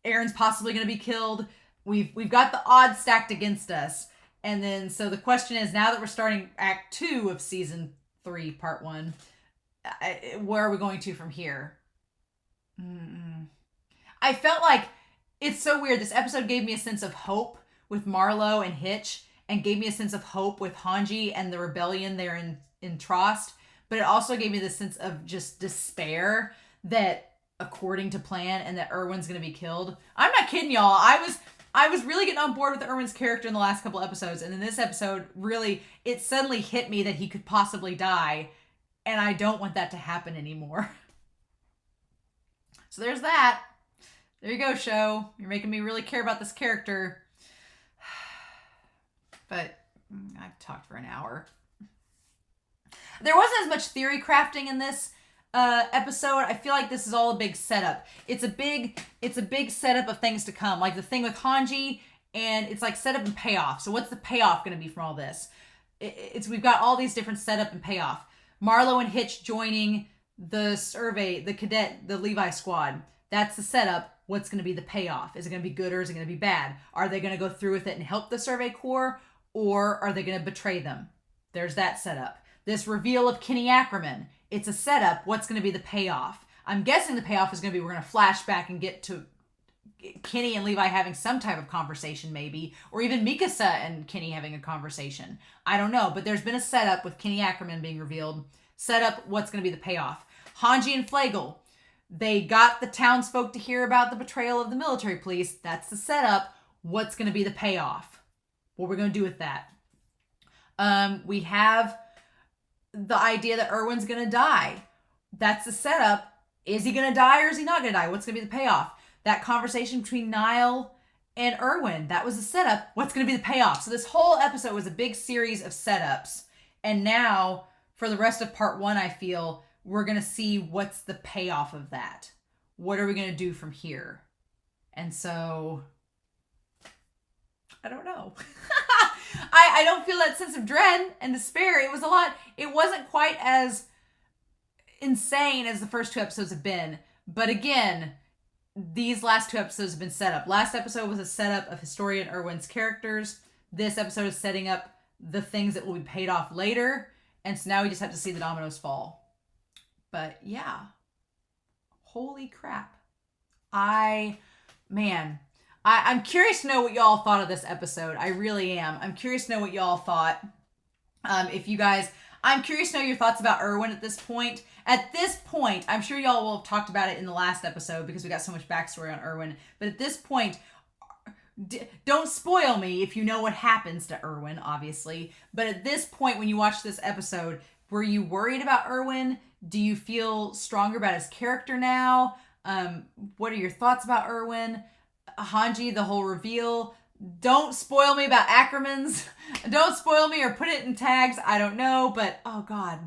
Eren's possibly going to be killed. We've got the odds stacked against us. And then, so the question is, now that we're starting Act 2 of Season 3, Part 1, where are we going to from here? I felt like, it's so weird. This episode gave me a sense of hope with Marlowe and Hitch, and gave me a sense of hope with Hanji and the rebellion there in Trost. But it also gave me this sense of just despair that according to plan and that Erwin's going to be killed. I'm not kidding y'all. I was really getting on board with Erwin's character in the last couple episodes. And in this episode, really, it suddenly hit me that he could possibly die. And I don't want that to happen anymore. So there's that. There you go, show. You're making me really care about this character. But I've talked for an hour. There wasn't as much theory crafting in this episode. I feel like this is all a big setup. It's a big setup of things to come. Like the thing with Hanji, and it's like setup and payoff. So what's the payoff going to be from all this? We've got all these different setup and payoff. Marlo and Hitch joining the survey, the cadet, the Levi squad. That's the setup. What's going to be the payoff? Is it going to be good or is it going to be bad? Are they going to go through with it and help the Survey Corps, or are they going to betray them? There's that setup. This reveal of Kenny Ackerman. It's a setup. What's going to be the payoff? I'm guessing the payoff is going to be we're going to flash back and get to Kenny and Levi having some type of conversation maybe, or even Mikasa and Kenny having a conversation. I don't know, but there's been a setup with Kenny Ackerman being revealed. Setup, what's going to be the payoff? Hanji and Flegel. They got the townsfolk to hear about the betrayal of the military police. That's the setup. What's going to be the payoff? What we're going to do with that? We have the idea that Erwin's going to die. That's the setup. Is he going to die or is he not going to die? What's going to be the payoff? That conversation between Niall and Erwin, that was the setup. What's going to be the payoff? So this whole episode was a big series of setups. And now, for the rest of part 1, I feel we're going to see what's the payoff of that. What are we going to do from here? And so, I don't know. I don't feel that sense of dread and despair. It was a lot. It wasn't quite as insane as the first 2 episodes have been. But again, these last 2 episodes have been set up. Last episode was a setup of Historian Erwin's characters. This episode is setting up the things that will be paid off later. And so now we just have to see the dominoes fall. But yeah, holy crap. I'm curious to know what y'all thought of this episode. I really am. I'm curious to know what y'all thought. I'm curious to know your thoughts about Erwin at this point. At this point, I'm sure y'all will have talked about it in the last episode because we got so much backstory on Erwin. But at this point, don't spoil me if you know what happens to Erwin, obviously. But at this point, when you watch this episode, were you worried about Erwin? Do you feel stronger about his character now? What are your thoughts about Erwin? Hanji, the whole reveal. Don't spoil me about Ackermans. Don't spoil me or put it in tags. I don't know, but oh God.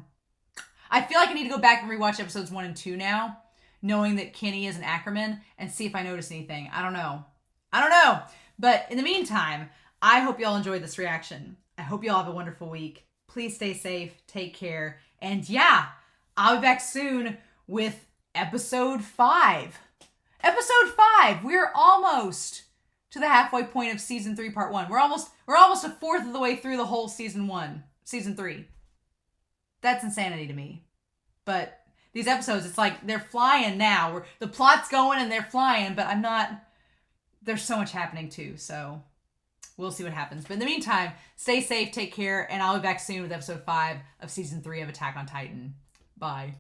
I feel like I need to go back and rewatch episodes 1 and 2 now, knowing that Kenny is an Ackerman, and see if I notice anything. I don't know. But in the meantime, I hope y'all enjoyed this reaction. I hope y'all have a wonderful week. Please stay safe, take care, and yeah, I'll be back soon with episode 5. Episode 5. We're almost to the halfway point of season 3, part 1. We're almost a fourth of the way through the whole season 3. That's insanity to me. But these episodes, it's like they're flying now. The plot's going and they're flying, but there's so much happening too. So we'll see what happens. But in the meantime, stay safe, take care, and I'll be back soon with episode 5 of season 3 of Attack on Titan. Bye.